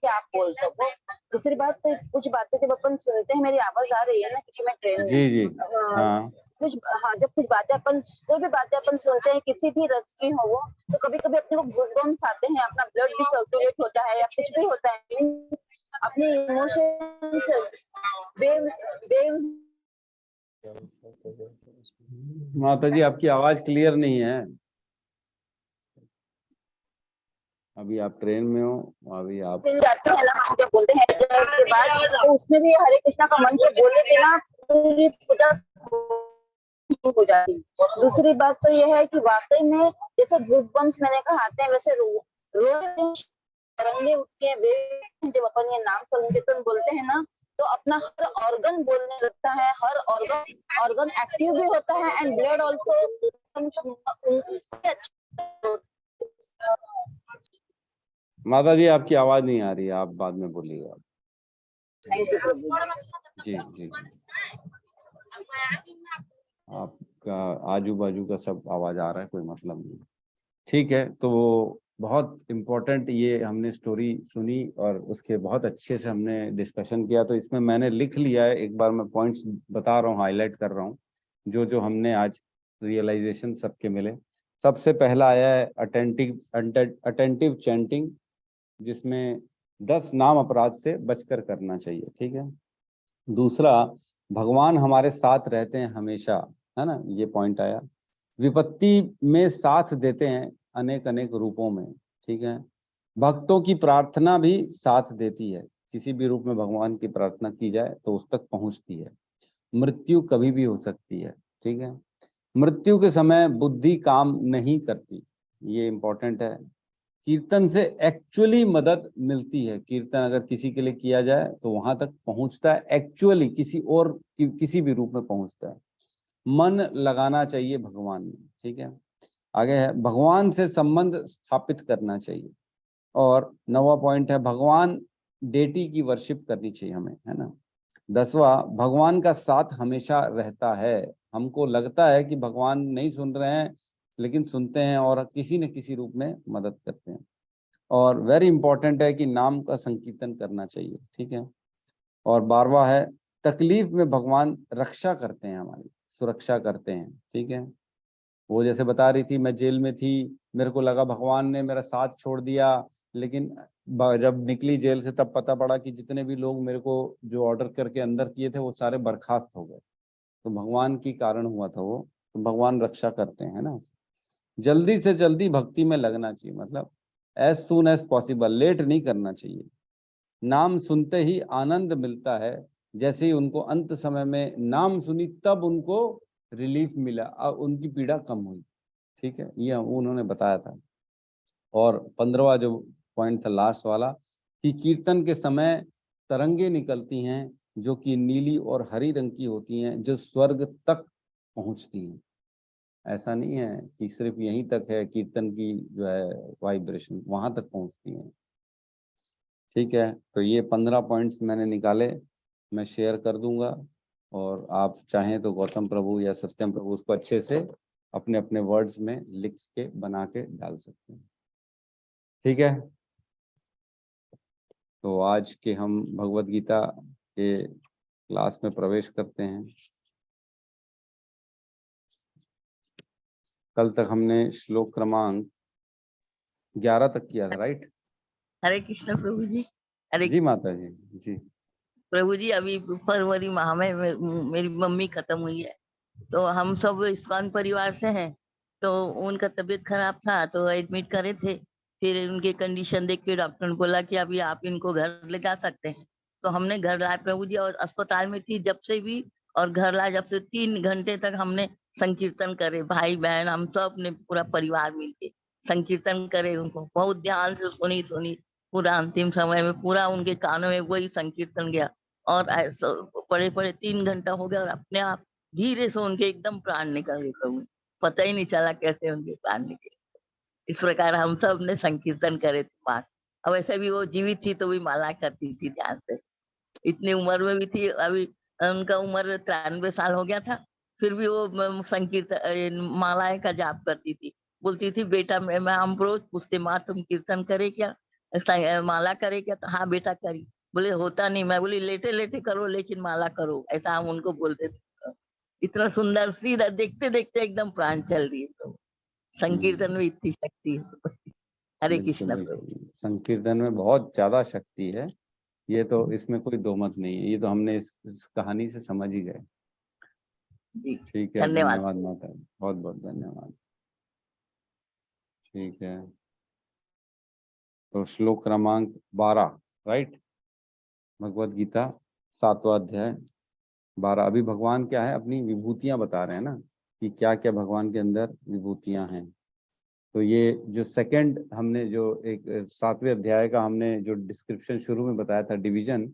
कि आप बोल सको। दूसरी बात तो कुछ बातें जब अपन सुनते हैं, मेरी आवाज आ रही है ना क्योंकि मैं ट्रेन में। जी जी हाँ, जब कुछ बातें अपन, कोई भी बातें अपन सुनते हैं किसी भी रस की हो वो, तो कभी कभी अपने को गूज़बम्स आते हैं, अपना ब्लड भी सर्कुलेट होता है या कुछ भी होता है, अपने इमोशंस माता जी आपकी आवाज क्लियर नहीं है, अभी आप ट्रेन में हो, अभी आप जाते हैं ना, हम जब बोलते हैं के बाद, तो उसमें भी हरे कृष्णा का मंत्र बोले थे ना, पूरी पूजा हो जाती। दूसरी बात तो यह है कि वाकई में जैसे गूज़बम्स मैंने कहा आते हैं, वैसे रोज तरंगे उठते हैं। जब अपन ये नाम संकीर्तन बोलते हैं ना, तो अपना हर ऑर्गन बोलने लगता है, हर ऑर्गन एक्टिव भी होता है, एंड ब्लड ऑल्सो। माता जी आपकी आवाज नहीं आ रही है, आप बाद में बोलिएगा। जी जी, आपका आजू बाजू का सब आवाज आ रहा है, कोई मतलब नहीं। ठीक है, तो बहुत इम्पोर्टेंट ये हमने स्टोरी सुनी और उसके बहुत अच्छे से हमने डिस्कशन किया। तो इसमें मैंने लिख लिया है, एक बार मैं पॉइंट्स बता रहा हूँ, हाईलाइट कर रहा हूँ, जो हमने आज रियलाइजेशन सबके मिले। सबसे पहला आया है अटेंटिव चैंटिंग, जिसमें 10 नाम अपराध से बचकर करना चाहिए। ठीक है। दूसरा, भगवान हमारे साथ रहते हैं हमेशा, है ना, ये पॉइंट आया। विपत्ति में साथ देते हैं अनेक अनेक रूपों में। ठीक है। भक्तों की प्रार्थना भी साथ देती है, किसी भी रूप में भगवान की प्रार्थना की जाए तो उस तक पहुंचती है। मृत्यु कभी भी हो सकती है। ठीक है। मृत्यु के समय बुद्धि काम नहीं करती, ये इंपॉर्टेंट है। कीर्तन से एक्चुअली मदद मिलती है। कीर्तन अगर किसी के लिए किया जाए तो वहां तक पहुंचता है, एक्चुअली किसी और किसी भी रूप में पहुंचता है। मन लगाना चाहिए भगवान में। ठीक है। आगे है, भगवान से संबंध स्थापित करना चाहिए। और 9वां पॉइंट है, भगवान डेटी की वर्शिप करनी चाहिए हमें, है ना। 10वां, भगवान का साथ हमेशा रहता है। हमको लगता है कि भगवान नहीं सुन रहे हैं, लेकिन सुनते हैं और किसी न किसी रूप में मदद करते हैं। और वेरी इंपॉर्टेंट है कि नाम का संकीर्तन करना चाहिए, ठीक है। और 12वां है, तकलीफ में भगवान रक्षा करते हैं, हमारी सुरक्षा करते हैं, ठीक है। वो जैसे बता रही थी, मैं जेल में थी, मेरे को लगा भगवान ने मेरा साथ छोड़ दिया, लेकिन जब निकली जेल से तब पता पड़ा कि जितने भी लोग मेरे को जो ऑर्डर करके अंदर किए थे वो सारे बर्खास्त हो गए। तो भगवान की कारण हुआ था वो, तो भगवान रक्षा करते हैं ना। जल्दी से जल्दी भक्ति में लगना चाहिए, मतलब as soon as possible, late नहीं करना चाहिए। नाम सुनते ही आनंद मिलता है, जैसे ही उनको अंत समय में नाम सुनी तब उनको रिलीफ मिला और उनकी पीड़ा कम हुई, ठीक है, ये उन्होंने बताया था। और 15वां जो पॉइंट था लास्ट वाला, कि कीर्तन के समय तरंगे निकलती हैं जो कि नीली और हरी रंग की होती हैं, जो स्वर्ग तक पहुंचती हैं। ऐसा नहीं है कि सिर्फ यहीं तक है कीर्तन की जो है वाइब्रेशन, वहां तक पहुंचती हैं, ठीक है। तो ये 15 पॉइंट्स मैंने निकाले, मैं शेयर कर दूंगा, और आप चाहें तो गौतम प्रभु या सत्यम प्रभु उसको अच्छे से अपने अपने वर्ड्स में लिख के बना के डाल सकते हैं, ठीक है। तो आज के हम भगवत गीता के क्लास में प्रवेश करते हैं। कल तक हमने श्लोक क्रमांक 11 तक किया था, राइट? हरे कृष्ण प्रभु जी। हरे जी माता जी। जी प्रभु जी, अभी फरवरी माह में मेरी मम्मी खत्म हुई है, तो हम सब इस्कॉन परिवार से हैं। तो उनका तबीयत खराब था तो एडमिट करे थे। फिर उनकी कंडीशन देख के डॉक्टर ने बोला कि अभी आप इनको घर ले जा सकते हैं। तो हमने घर लाए प्रभु जी, और अस्पताल में थी जब से भी, और घर लाए जब से 3 घंटे तक हमने संकीर्तन करे, भाई बहन हम सब ने पूरा परिवार मिलके संकीर्तन करे। उनको बहुत ध्यान से सुनी पूरा अंतिम समय में पूरा उनके कानों में वही संकीर्तन गया। और ऐसा पड़े 3 घंटा हो गया और अपने आप धीरे से उनके एकदम प्राण निकल गए प्रभु। पता ही नहीं चला कैसे उनके प्राण निकले। इस प्रकार हम सब ने संकीर्तन करे थे माँ। अब वैसे भी वो जीवित थी तो भी माला करती थी ध्यान से, इतनी उम्र में भी थी। अभी उनका उम्र 93 साल हो गया था, फिर भी वो संकीर्तन मालाएं का जाप करती थी। बोलती थी बेटा, मैं हम रोज पूछते माँ तुम कीर्तन करे क्या, माला करे क्या? तो हाँ बेटा करी। बोले होता नहीं। मैं बोली लेटे लेटे करो लेकिन माला करो, ऐसा हम उनको बोलते थे। इतना सुंदर सीधा देखते देखते एकदम प्राण चल रही है। तो संकीर्तन में इतनी शक्ति है। हरे बिल्कुल कृष्ण प्रभु। बिल्कुल, संकीर्तन में बहुत ज्यादा शक्ति है, ये तो इसमें कोई दो मत नहीं है, ये तो हमने इस कहानी से समझ ही गए। जी ठीक है, धन्यवाद। धन्यवाद माता, बहुत बहुत धन्यवाद। ठीक है, तो श्लोक क्रमांक 12, राइट, भगवत गीता 7वां अध्याय 12। अभी भगवान क्या है, अपनी विभूतियां बता रहे हैं ना, कि क्या क्या भगवान के अंदर विभूतियां हैं। तो ये जो सेकंड हमने जो एक 7वें अध्याय का हमने जो डिस्क्रिप्शन शुरू में बताया था, डिवीजन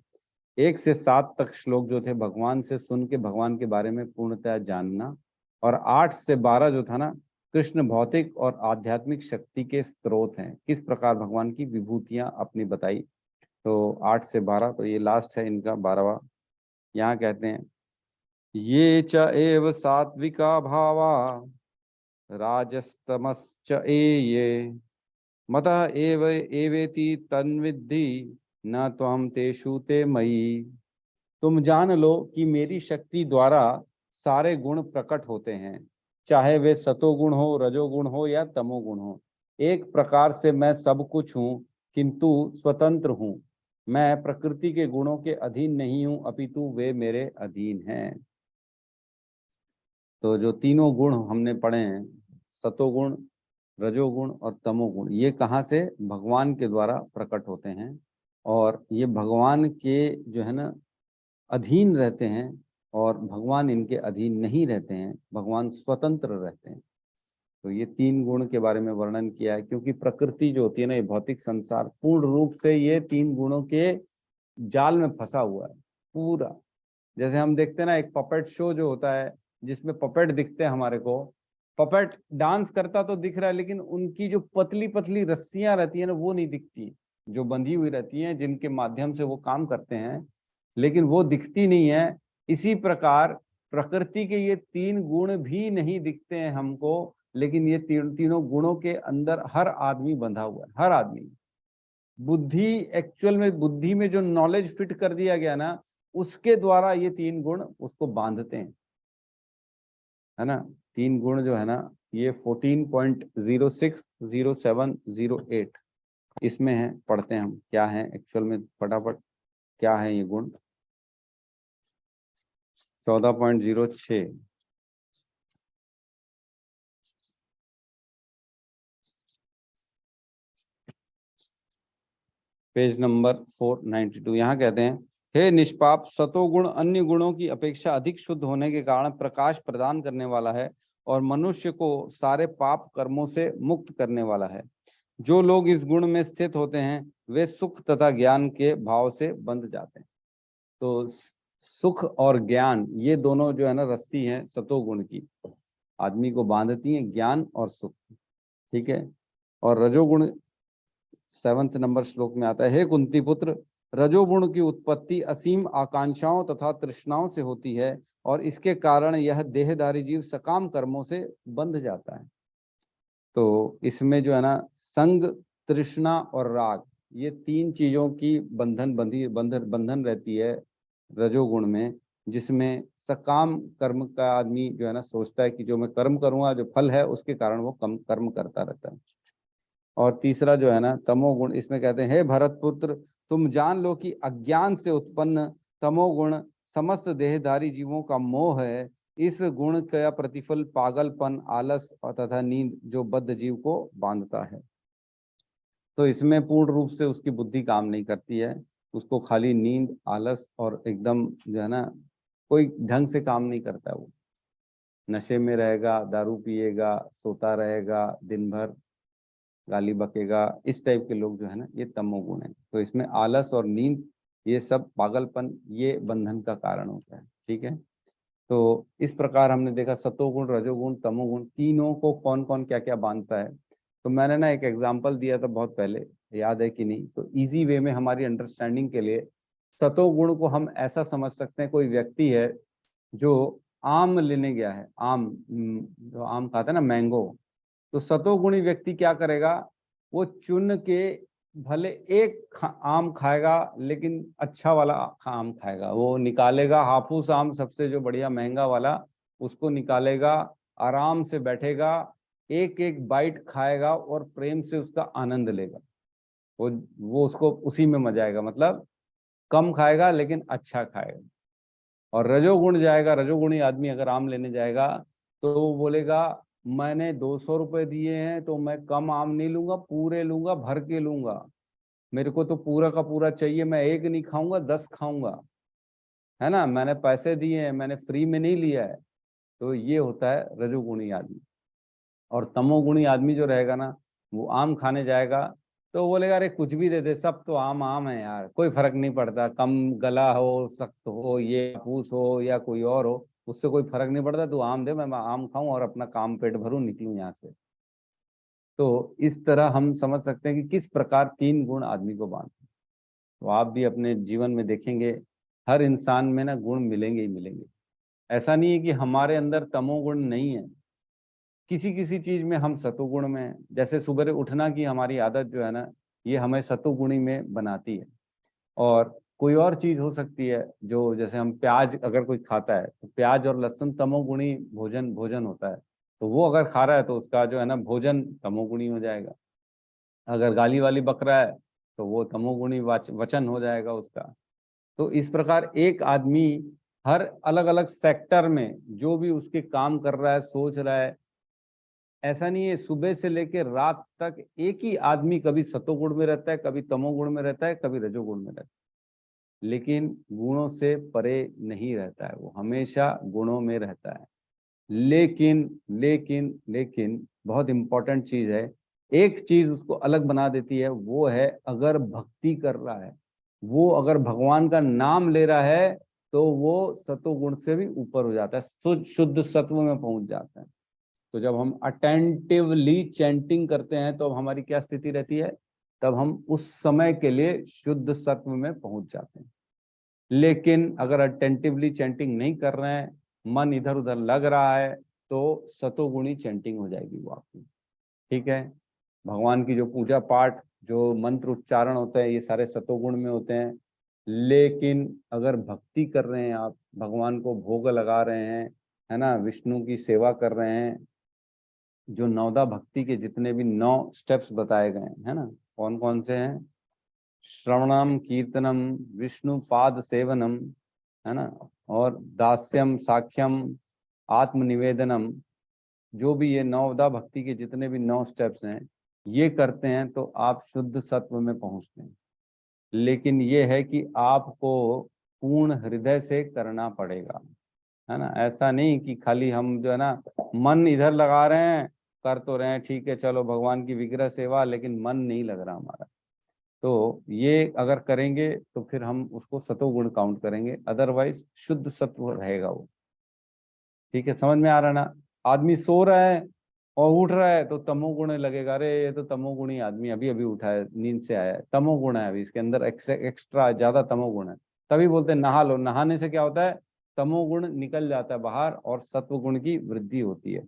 1 से 7 तक श्लोक जो थे भगवान से सुन के भगवान के बारे में पूर्णतः जानना, और 8 से 12 जो था ना, कृष्ण भौतिक और आध्यात्मिक शक्ति के स्रोत हैं, किस प्रकार भगवान की विभूतियां अपनी बताई। तो 8 से 12, तो ये लास्ट है इनका 12वां। यहाँ कहते हैं, ये च एव सात्विका भावा राजस्तमश्च ये मतः एव एवेति तन्विद्धि न त्वं तेषु ते मयि। तुम जान लो कि मेरी शक्ति द्वारा सारे गुण प्रकट होते हैं, चाहे वे सतोगुण हो, रजोगुण हो या तमोगुण हो। एक प्रकार से मैं सब कुछ हूँ, किंतु स्वतंत्र हूँ। मैं प्रकृति के गुणों के अधीन नहीं हूँ, अपितु वे मेरे अधीन हैं। तो जो तीनों गुण हमने पढ़े हैं, सतोगुण, रजोगुण और तमोगुण, ये कहाँ से? भगवान के द्वारा प्रकट होते हैं, और ये भगवान के जो है ना अधीन रहते हैं, और भगवान इनके अधीन नहीं रहते हैं, भगवान स्वतंत्र रहते हैं। तो ये 3 गुण के बारे में वर्णन किया है, क्योंकि प्रकृति जो होती है ना, ये भौतिक संसार पूर्ण रूप से ये 3 गुणों के जाल में फंसा हुआ है पूरा। जैसे हम देखते हैं ना, एक पपेट शो जो होता है जिसमें पपेट दिखते हैं हमारे को, पपेट डांस करता तो दिख रहा है, लेकिन उनकी जो पतली पतली रस्सियां रहती है ना, वो नहीं दिखती। जो बंधी हुई रहती हैं, जिनके माध्यम से वो काम करते हैं, लेकिन वो दिखती नहीं है। इसी प्रकार प्रकृति के ये 3 गुण भी नहीं दिखते हैं हमको, लेकिन ये तीनों गुणों के अंदर हर आदमी बंधा हुआ है, हर आदमी। बुद्धि, एक्चुअल में बुद्धि में जो नॉलेज फिट कर दिया गया ना, उसके द्वारा ये 3 गुण उसको बांधते हैं, है ना। 3 गुण जो है ना, ये 14.06, 07, 08 इसमें है। पढ़ते हैं हम क्या है एक्चुअल में, फटाफट क्या है ये गुण। 14.06 पेज नंबर 492। यहाँ कहते हैं, हे निष्पाप, सतोगुण अन्य गुणों की अपेक्षा अधिक शुद्ध होने के कारण प्रकाश प्रदान करने वाला है और मनुष्य को सारे पाप कर्मों से मुक्त करने वाला है। जो लोग इस गुण में स्थित होते हैं वे सुख तथा ज्ञान के भाव से बंध जाते हैं। तो सुख और ज्ञान, ये दोनों जो है ना रस्सी हैं सतोगुण की, आदमी को बांधती हैं, ज्ञान और सुख, ठीक है। और रजोगुण 7 नंबर श्लोक में आता है, हे कुंती पुत्र, रजोगुण की उत्पत्ति असीम आकांक्षाओं तथा तृष्णाओं से होती है और इसके कारण यह देहधारी जीव सकाम कर्मों से बंध जाता है। तो इसमें जो है ना संग, तृष्णा और राग, ये 3 चीजों की बंधन रहती है रजोगुण में, जिसमें सकाम कर्म का आदमी जो है ना सोचता है कि जो मैं कर्म करूंगा, जो फल है उसके कारण वो कम कर्म करता रहता है। और तीसरा जो है ना तमोगुण, इसमें कहते हैं, हे भरत पुत्र, तुम जान लो कि अज्ञान से उत्पन्न तमोगुण समस्त देहधारी जीवों का मोह है। इस गुण का प्रतिफल पागलपन, आलस और तथा नींद जो बद्ध जीव को बांधता है। तो इसमें पूर्ण रूप से उसकी बुद्धि काम नहीं करती है, उसको खाली नींद, आलस और एकदम जो है ना कोई ढंग से काम नहीं करता, वो नशे में रहेगा, दारू पिएगा, सोता रहेगा, दिन भर गाली बकेगा, इस टाइप के लोग जो है ना ये तमोगुण है। तो इसमें आलस और नींद, ये सब पागलपन, ये बंधन का कारण होता है, ठीक है। तो इस प्रकार हमने देखा सतोगुण, रजोगुण, तमोगुण, तीनों को कौन कौन क्या क्या बांधता है। तो मैंने ना एक एग्जाम्पल दिया था बहुत पहले, याद है कि नहीं, तो इजी वे में हमारी अंडरस्टैंडिंग के लिए सतोगुण को हम ऐसा समझ सकते हैं, कोई व्यक्ति है जो आम लेने गया है, आम जो आम खाता है ना, मैंगो, तो सतोगुणी व्यक्ति क्या करेगा, वो चुन के भले एक आम खाएगा, लेकिन अच्छा वाला आम खाएगा, वो निकालेगा हाफूस आम, सबसे जो बढ़िया महंगा वाला, उसको निकालेगा, आराम से बैठेगा, एक एक बाइट खाएगा और प्रेम से उसका आनंद लेगा। वो उसको उसी में मजा आएगा, मतलब कम खाएगा लेकिन अच्छा खाएगा। और रजोगुण जाएगा, रजोगुणी आदमी अगर आम लेने जाएगा तो वो बोलेगा, मैंने 200 रुपए दिए हैं तो मैं कम आम नहीं लूंगा, पूरे लूंगा, भर के लूंगा, मेरे को तो पूरा का पूरा चाहिए, मैं एक नहीं खाऊंगा, 10 खाऊंगा, है ना, मैंने पैसे दिए हैं, मैंने फ्री में नहीं लिया है। तो ये होता है रजोगुणी आदमी। और तमोगुणी आदमी जो रहेगा ना, वो आम खाने जाएगा तो बोलेगा, अरे कुछ भी दे दे, सब तो आम आम है यार, कोई फर्क नहीं पड़ता, कम गला हो, सख्त हो, ये फूस हो या कोई और हो, उससे कोई फर्क नहीं पड़ता, तू आम दे, मैं आम खाऊं और अपना काम पेट भरूं, निकलूं यहाँ से। तो इस तरह हम समझ सकते हैं कि किस प्रकार 3 गुण आदमी को बांधते हैं। तो आप भी अपने जीवन में देखेंगे, हर इंसान में ना गुण मिलेंगे ही मिलेंगे। ऐसा नहीं है कि हमारे अंदर तमोगुण नहीं है, किसी किसी चीज में हम सतोगुण में है। जैसे सुबह उठना की हमारी आदत जो है ना, ये हमें सतोगुणी में बनाती है। और कोई और चीज हो सकती है, जो जैसे हम प्याज अगर कोई खाता है, तो प्याज और लहसुन तमोगुणी भोजन होता है, तो वो अगर खा रहा है तो उसका जो है ना भोजन तमोगुणी हो जाएगा। अगर गाली वाली बक रहा है तो वो तमोगुणी वचन हो जाएगा उसका। तो इस प्रकार एक आदमी हर अलग अलग सेक्टर में जो भी उसके काम कर रहा है, सोच रहा है, ऐसा नहीं है सुबह से लेकर रात तक एक ही आदमी कभी सतोगुण में रहता है, कभी तमोगुण में रहता है, कभी रजोगुण में रहता है, लेकिन गुणों से परे नहीं रहता है, वो हमेशा गुणों में रहता है। लेकिन लेकिन लेकिन बहुत इंपॉर्टेंट चीज है, एक चीज उसको अलग बना देती है, वो है अगर भक्ति कर रहा है, वो अगर भगवान का नाम ले रहा है, तो वो सतोगुण से भी ऊपर हो जाता है, शुद्ध सत्व में पहुंच जाता है। तो जब हम अटेंटिवली चैंटिंग करते हैं तो हमारी क्या स्थिति रहती है, तब हम उस समय के लिए शुद्ध सत्व में पहुंच जाते हैं। लेकिन अगर अटेंटिवली चैंटिंग नहीं कर रहे हैं, मन इधर उधर लग रहा है, तो सतोगुणी चैंटिंग हो जाएगी वो आपकी। ठीक है, भगवान की जो पूजा पाठ, जो मंत्र उच्चारण होते हैं, ये सारे सतोगुण में होते हैं। लेकिन अगर भक्ति कर रहे हैं आप, भगवान को भोग लगा रहे हैं, है ना, विष्णु की सेवा कर रहे हैं, जो नवदा भक्ति के जितने भी 9 स्टेप्स बताए गए हैं, है ना, कौन कौन से हैं? श्रवणम, कीर्तनम, विष्णु पाद सेवनम, है ना, और दास्यम, साख्यम, आत्मनिवेदनम, जो भी ये नवदा भक्ति के जितने भी 9 स्टेप्स हैं, ये करते हैं तो आप शुद्ध सत्व में पहुंचते हैं। लेकिन ये है कि आपको पूर्ण हृदय से करना पड़ेगा, है ना। ऐसा नहीं कि खाली हम जो है ना मन इधर लगा रहे हैं, कर तो रहे हैं, ठीक है चलो भगवान की विग्रह सेवा, लेकिन मन नहीं लग रहा हमारा। तो ये अगर करेंगे तो फिर हम उसको सतोगुण काउंट करेंगे, अदरवाइज शुद्ध सत्व रहेगा वो। ठीक है, समझ में आ रहा ना। आदमी सो रहा है और उठ रहा है तो तमोगुण लगेगा, अरे ये तो तमोगुणी आदमी, अभी अभी उठा है, नींद से आया है, तमोगुण है, अभी इसके अंदर एक्स्ट्रा ज्यादा तमोगुण है। तभी बोलते हैं नहा लो। नहाने से क्या होता है? तमोगुण निकल जाता है बाहर और सत्वगुण की वृद्धि होती है।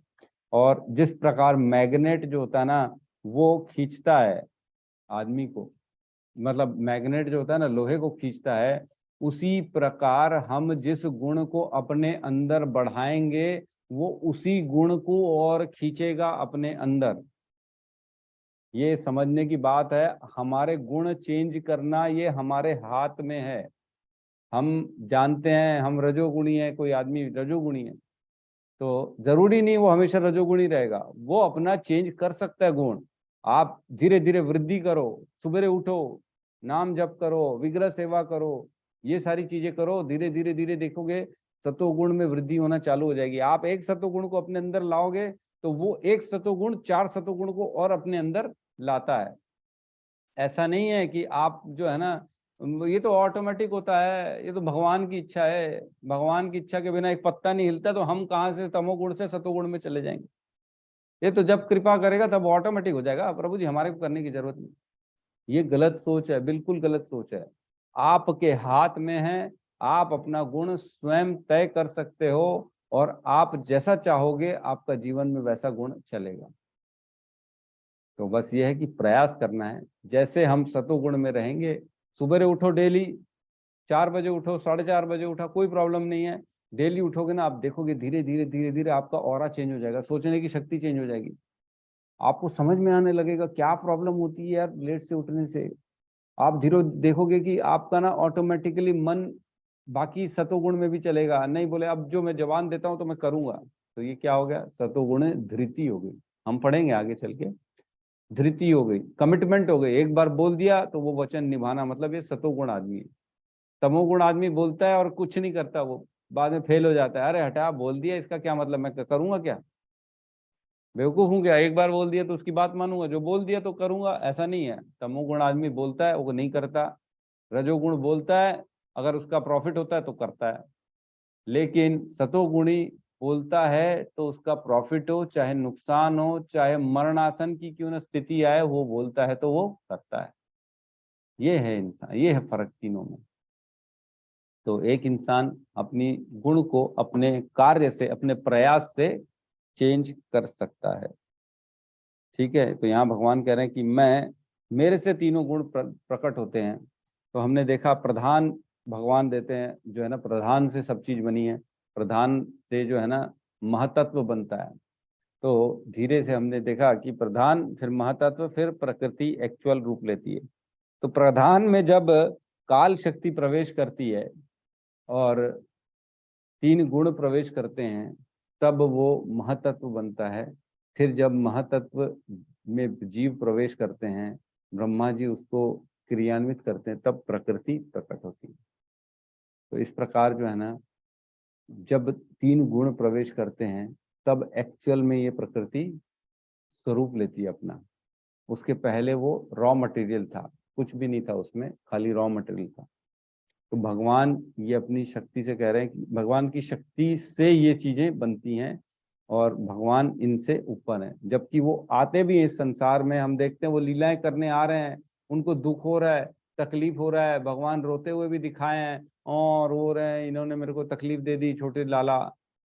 और जिस प्रकार मैग्नेट जो होता है ना, वो खींचता है आदमी को, मतलब मैग्नेट जो होता है ना लोहे को खींचता है, उसी प्रकार हम जिस गुण को अपने अंदर बढ़ाएंगे वो उसी गुण को और खींचेगा अपने अंदर। ये समझने की बात है। हमारे गुण चेंज करना ये हमारे हाथ में है। हम जानते हैं हम रजोगुणी है, कोई आदमी रजोगुणी है तो जरूरी नहीं वो हमेशा रजोगुणी रहेगा, वो अपना चेंज कर सकता है गुण। आप धीरे धीरे वृद्धि करो, सुबह उठो, नाम जप करो, विग्रह सेवा करो, ये सारी चीजें करो, धीरे धीरे धीरे देखोगे सतोगुण में वृद्धि होना चालू हो जाएगी। आप एक सतोगुण को अपने अंदर लाओगे तो वो एक सतोगुण 4 सतोगुण को और अपने अंदर लाता है। ऐसा नहीं है कि आप जो है ना, ये तो ऑटोमेटिक होता है, ये तो भगवान की इच्छा है। भगवान की इच्छा के बिना एक पत्ता नहीं हिलता, तो हम कहाँ से तमोगुण से सतोगुण में चले जाएंगे? ये तो जब कृपा करेगा तब ऑटोमेटिक हो जाएगा। प्रभु जी हमारे को करने की जरूरत नहीं। ये गलत सोच है, बिल्कुल गलत सोच है। आपके हाथ में है, आप अपना गुण स्वयं तय कर सकते हो और आप जैसा चाहोगे आपका जीवन में वैसा गुण चलेगा। तो बस ये है कि प्रयास करना है। जैसे हम सतोगुण में रहेंगे, सुबह उठो, डेली 4 बजे उठो, 4:30 बजे उठा, कोई प्रॉब्लम नहीं है। डेली उठोगे ना, आप देखोगे धीरे धीरे धीरे धीरे आपका ऑरा चेंज हो जाएगा, सोचने की शक्ति चेंज हो जाएगी। आपको समझ में आने लगेगा क्या प्रॉब्लम होती है यार लेट से उठने से। आप धीरे देखोगे कि आपका ना ऑटोमेटिकली मन बाकी सतोगुण में भी चलेगा। नहीं बोले अब जो मैं जवान देता हूं तो मैं करूंगा, तो ये क्या हो गया? सतोगुण धृति हो गई। हम पढ़ेंगे आगे चल के। धृति हो गई, कमिटमेंट हो गई, एक बार बोल दिया तो वो वचन निभाना, मतलब ये सतोगुण आदमी है। तमोगुण आदमी बोलता है और कुछ नहीं करता, वो बाद में फेल हो जाता है। अरे हटा, बोल दिया, इसका क्या मतलब, मैं करूंगा क्या? बेवकूफ हूं क्या? एक बार बोल दिया तो उसकी बात मानूंगा, जो बोल दिया तो करूंगा, ऐसा नहीं है। तमोगुण आदमी बोलता है वो नहीं करता, रजोगुण बोलता है अगर उसका प्रॉफिट होता है तो करता है। लेकिन सतोगुणी बोलता है तो उसका प्रॉफिट हो चाहे नुकसान हो, चाहे मरणासन की क्यों न स्थिति आए, वो बोलता है तो वो करता है। ये है इंसान, ये है फर्क तीनों में। तो एक इंसान अपनी गुण को अपने कार्य से, अपने प्रयास से चेंज कर सकता है। ठीक है, तो यहाँ भगवान कह रहे हैं कि मेरे से तीनों गुण प्रकट होते हैं। तो हमने देखा प्रधान भगवान देते हैं, जो है ना, प्रधान से सब चीज बनी है, प्रधान से जो है ना महतत्व बनता है। तो धीरे से हमने देखा कि प्रधान, फिर महतत्व, फिर प्रकृति एक्चुअल रूप लेती है। तो प्रधान में जब काल शक्ति प्रवेश करती है और 3 गुण प्रवेश करते हैं तब वो महतत्व बनता है। फिर जब महतत्व में जीव प्रवेश करते हैं, ब्रह्मा जी उसको क्रियान्वित करते हैं, तब प्रकृति प्रकट होती है। तो इस प्रकार जो है ना, जब 3 गुण प्रवेश करते हैं तब एक्चुअल में ये प्रकृति स्वरूप लेती है अपना। उसके पहले वो रॉ मटेरियल था, कुछ भी नहीं था उसमें, खाली रॉ मटेरियल था। तो भगवान ये अपनी शक्ति से कह रहे हैं कि भगवान की शक्ति से ये चीजें बनती हैं और भगवान इनसे ऊपर हैं। जबकि वो आते भी इस संसार में, हम देखते हैं वो लीलाएं करने आ रहे हैं, उनको दुख हो रहा है, तकलीफ हो रहा है, भगवान रोते हुए भी दिखाए हैं और रो रहे हैं, इन्होंने मेरे को तकलीफ दे दी, छोटे लाला,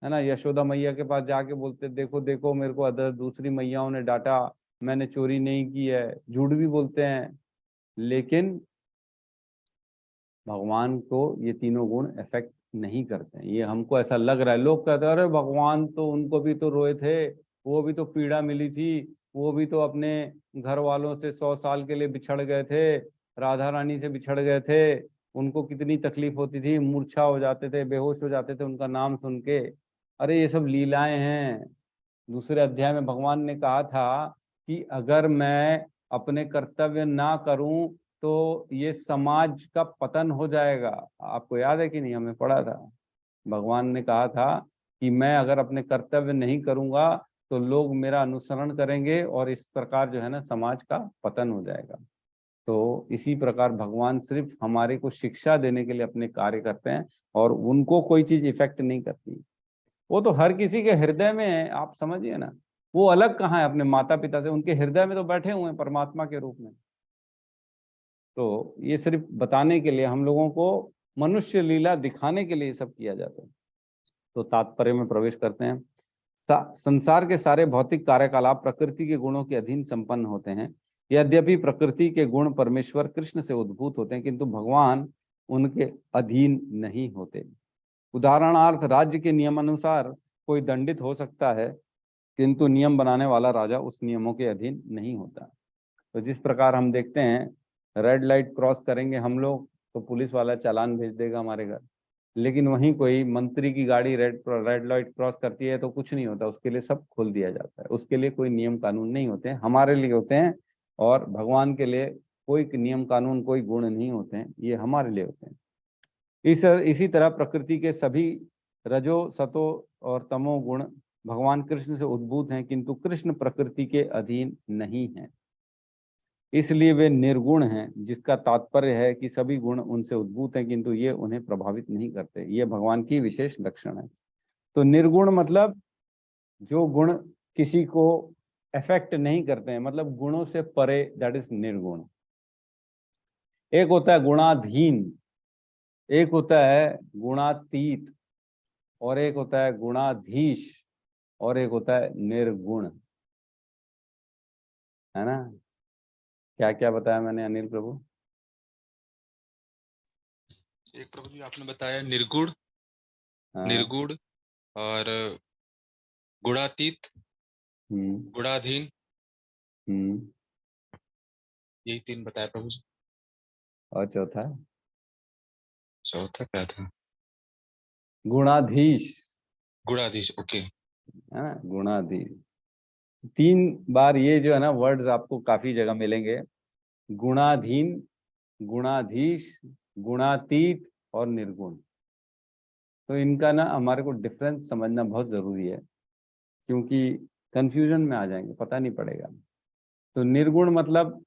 है ना, यशोदा मैया के पास जाके बोलते देखो देखो मेरे को अदर दूसरी मैयाओं ने डांटा, मैंने चोरी नहीं की है, झूठ भी बोलते हैं। लेकिन भगवान को ये तीनों गुण इफेक्ट नहीं करते हैं। ये हमको ऐसा लग रहा है, लोग कहते हैं अरे भगवान तो उनको भी तो रोए थे, वो भी तो पीड़ा मिली थी, वो भी तो अपने घर वालों से 100 साल के लिए बिछड़ गए थे, राधा रानी से बिछड़ गए थे, उनको कितनी तकलीफ होती थी, मूर्छा हो जाते थे, बेहोश हो जाते थे उनका नाम सुन के। अरे ये सब लीलाएं हैं। दूसरे अध्याय में भगवान ने कहा था कि अगर मैं अपने कर्तव्य ना करूं तो ये समाज का पतन हो जाएगा। आपको याद है कि नहीं, हमने पढ़ा था, भगवान ने कहा था कि मैं अगर अपने कर्तव्य नहीं करूंगा तो लोग मेरा अनुसरण करेंगे और इस प्रकार जो है ना समाज का पतन हो जाएगा। तो इसी प्रकार भगवान सिर्फ हमारे को शिक्षा देने के लिए अपने कार्य करते हैं और उनको कोई चीज इफेक्ट नहीं करती। वो तो हर किसी के हृदय में है, आप समझिए ना, वो अलग कहाँ है अपने माता पिता से, उनके हृदय में तो बैठे हुए हैं परमात्मा के रूप में। तो ये सिर्फ बताने के लिए, हम लोगों को मनुष्य लीला दिखाने के लिए सब किया जाता है। तो तात्पर्य में प्रवेश करते हैं। संसार के सारे भौतिक कार्यकलाप प्रकृति के गुणों के अधीन संपन्न होते हैं। यद्यपि प्रकृति के गुण परमेश्वर कृष्ण से उद्भूत होते हैं, किंतु भगवान उनके अधीन नहीं होते। उदाहरणार्थ, राज्य के नियमानुसार कोई दंडित हो सकता है, किंतु नियम बनाने वाला राजा उस नियमों के अधीन नहीं होता। तो जिस प्रकार हम देखते हैं, रेड लाइट क्रॉस करेंगे हम लोग तो पुलिस वाला चालान भेज देगा हमारे घर, लेकिन वहीं कोई मंत्री की गाड़ी रेड लाइट क्रॉस करती है तो कुछ नहीं होता, उसके लिए सब खोल दिया जाता है। उसके लिए कोई नियम कानून नहीं होते हैं, हमारे लिए होते हैं। और भगवान के लिए कोई नियम कानून, कोई गुण नहीं होते हैं, ये हमारे लिए होते हैं। इसी तरह प्रकृति के सभी रजो, सतो और तमो गुण भगवान कृष्ण से उद्भूत हैं, किंतु कृष्ण प्रकृति के अधीन नहीं हैं, इसलिए वे निर्गुण हैं। जिसका तात्पर्य है कि सभी गुण उनसे उद्भूत हैं, किंतु ये उन्हें प्रभावित नहीं करते। ये भगवान की विशेष लक्षण है। तो निर्गुण मतलब जो गुण किसी को अफेक्ट नहीं करते हैं, मतलब गुणों से परे, दैट इज निर्गुण। एक होता है गुणाधीन, एक होता है गुणातीत, और एक होता है गुणाधीश, और एक होता है निर्गुण, है ना। क्या क्या बताया मैंने अनिल प्रभु? एक प्रभु जी आपने बताया निर्गुण, निर्गुण और गुणातीत, गुणाधीन, यही 3 बताया प्रभु जी। और चौथा क्या था? गुणाधीश। गुणाधीश, ओके, है ना, गुणाधीश। 3 बार ये जो है ना वर्ड्स आपको काफी जगह मिलेंगे, गुणाधीन, गुणाधीश, गुणातीत और निर्गुण। तो इनका ना हमारे को डिफरेंस समझना बहुत जरूरी है, क्योंकि कंफ्यूजन में आ जाएंगे, पता नहीं पड़ेगा। तो निर्गुण मतलब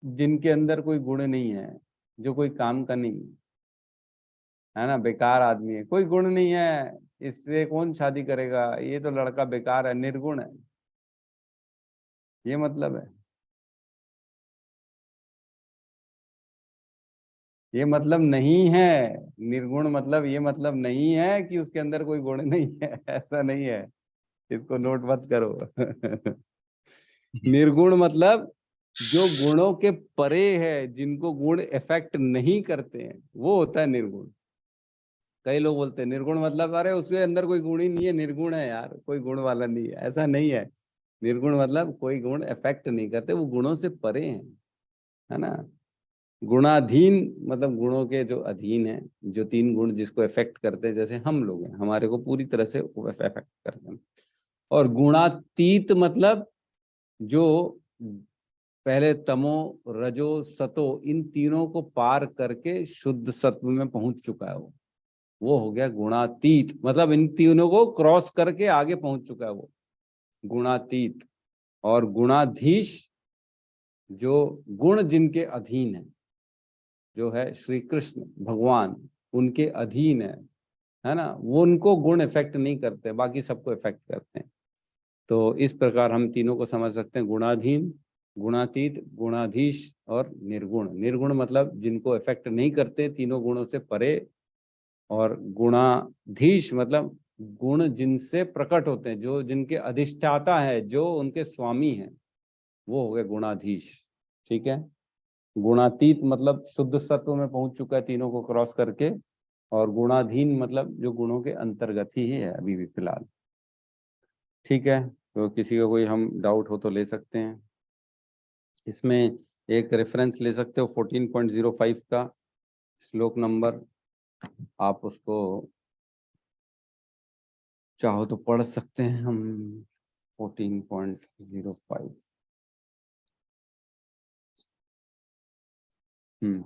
जिनके अंदर कोई गुण नहीं है, जो कोई काम का नहीं है ना, बेकार आदमी है, कोई गुण नहीं है, इससे कौन शादी करेगा, ये तो लड़का बेकार है, निर्गुण है, ये मतलब है। ये मतलब नहीं है, निर्गुण मतलब ये मतलब नहीं है कि उसके अंदर कोई गुण नहीं है, ऐसा नहीं है, इसको नोट मत करो। निर्गुण मतलब जो गुणों के परे है, जिनको गुण इफेक्ट नहीं करते हैं, वो होता है निर्गुण। कई लोग बोलते हैं निर्गुण मतलब अरे उसके अंदर कोई गुण ही नहीं है, निर्गुण है यार, कोई गुण वाला नहीं है, ऐसा नहीं है। निर्गुण मतलब कोई गुण इफेक्ट नहीं करते, वो गुणों से परे हैं, है ना। गुणाधीन मतलब गुणों के जो अधीन है, जो 3 गुण जिसको इफेक्ट करते हैं, जैसे हम लोग हैं, हमारे को पूरी तरह से इफेक्ट करते हैं। और गुणातीत मतलब जो पहले तमो, रजो, सतो, इन तीनों को पार करके शुद्ध सत्व में पहुंच चुका है, वो हो गया गुणातीत। मतलब इन तीनों को क्रॉस करके आगे पहुंच चुका है वो गुणातीत। और गुणाधीश जो गुण जिनके अधीन है, जो है श्री कृष्ण भगवान, उनके अधीन है ना, वो उनको गुण इफेक्ट नहीं करते, बाकी सबको इफेक्ट करते हैं। तो इस प्रकार हम तीनों को समझ सकते हैं, गुणाधीन, गुणातीत, गुणाधीश और निर्गुण। निर्गुण मतलब जिनको इफेक्ट नहीं करते, तीनों गुणों से परे। और गुणाधीश मतलब गुण जिनसे प्रकट होते हैं, जो जिनके अधिष्ठाता है, जो उनके स्वामी हैं, वो हो गए गुणाधीश। ठीक है। गुणातीत मतलब शुद्ध सत्व में पहुंच चुका है तीनों को क्रॉस करके। और गुणाधीन मतलब जो गुणों के अंतर्गत ही है अभी भी फिलहाल। ठीक है, तो किसी का कोई हम डाउट हो तो ले सकते हैं। इसमें एक रेफरेंस ले सकते हो 14.05 का श्लोक नंबर, आप उसको चाहो तो पढ़ सकते हैं हम। 14.05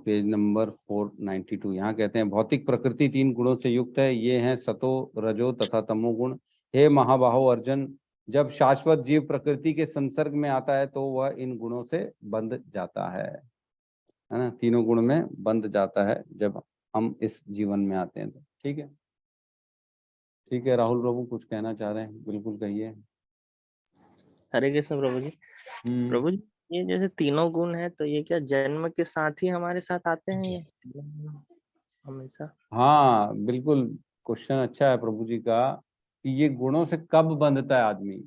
पेज नंबर 492। यहाँ कहते हैं भौतिक प्रकृति 3 गुणों से युक्त है, ये हैं सतो, रजो तथा तमोगुण। हे महाबाहो अर्जुन, जब शाश्वत जीव प्रकृति के संसर्ग में आता है तो वह इन गुणों से बंध जाता है ना, तीनों गुण में बंध जाता है जब हम इस जीवन में आते हैं तो। ठीक है, ठीक है। राहुल प्रभु कुछ कहना चाह रहे हैं, बिल्कुल कहिए। हरे कृष्ण प्रभु जी। प्रभु जी, ये जैसे तीनों गुण है तो ये क्या जन्म के साथ ही हमारे साथ आते हैं ये हमेशा? हाँ बिल्कुल, क्वेश्चन अच्छा है प्रभु जी का कि ये गुणों से कब बंधता है आदमी।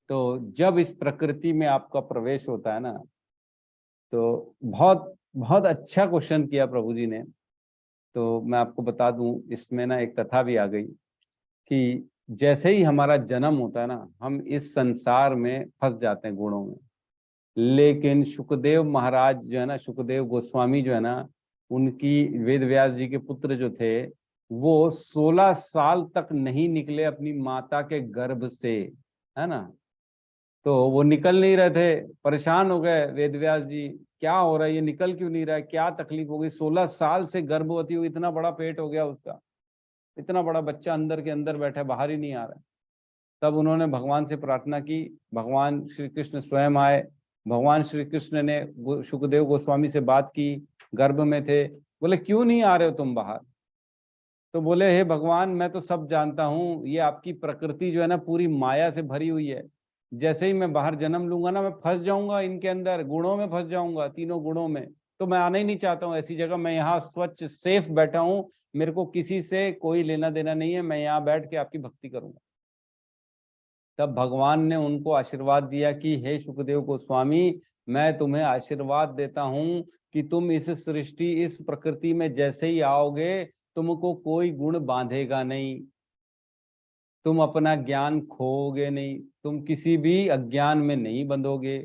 तो जब इस प्रकृति में आपका प्रवेश होता है ना, तो बहुत बहुत अच्छा क्वेश्चन किया प्रभु जी ने। तो मैं आपको बता दूं, इसमें ना एक कथा भी आ गई कि जैसे ही हमारा जन्म होता है ना, हम इस संसार में फंस जाते हैं गुणों में। लेकिन सुखदेव महाराज जो है ना, सुखदेव गोस्वामी जो है ना, उनकी वेद व्यास जी के पुत्र जो थे, वो 16 साल तक नहीं निकले अपनी माता के गर्भ से, है ना। तो वो निकल नहीं रहे थे, परेशान हो गए वेद व्यास जी, क्या हो रहा है, ये निकल क्यों नहीं रहा है, क्या तकलीफ हो गई। 16 साल से गर्भवती हुई, इतना बड़ा पेट हो गया उसका, इतना बड़ा बच्चा अंदर के अंदर बैठा है, बाहर ही नहीं आ रहा है। तब उन्होंने भगवान से प्रार्थना की, भगवान श्री कृष्ण स्वयं आए। भगवान श्री कृष्ण ने सुखदेव गोस्वामी से बात की, गर्भ में थे, बोले क्यों नहीं आ रहे हो तुम बाहर। तो बोले हे भगवान, मैं तो सब जानता हूँ, ये आपकी प्रकृति जो है ना पूरी माया से भरी हुई है। जैसे ही मैं बाहर जन्म लूंगा ना, मैं फंस जाऊंगा इनके अंदर, गुणों में फंस जाऊंगा, तीनों गुणों में। तो मैं आना ही नहीं चाहता हूँ ऐसी जगह। मैं यहाँ स्वच्छ सेफ बैठा हूँ, मेरे को किसी से कोई लेना देना नहीं है, मैं यहाँ बैठ के आपकी भक्ति करूंगा। तब भगवान ने उनको आशीर्वाद दिया कि हे सुखदेव गोस्वामी, मैं तुम्हें आशीर्वाद देता हूं कि तुम इस सृष्टि, इस प्रकृति में जैसे ही आओगे, तुमको कोई गुण बांधेगा नहीं, तुम अपना ज्ञान खोओगे नहीं, तुम किसी भी अज्ञान में नहीं बंधोगे।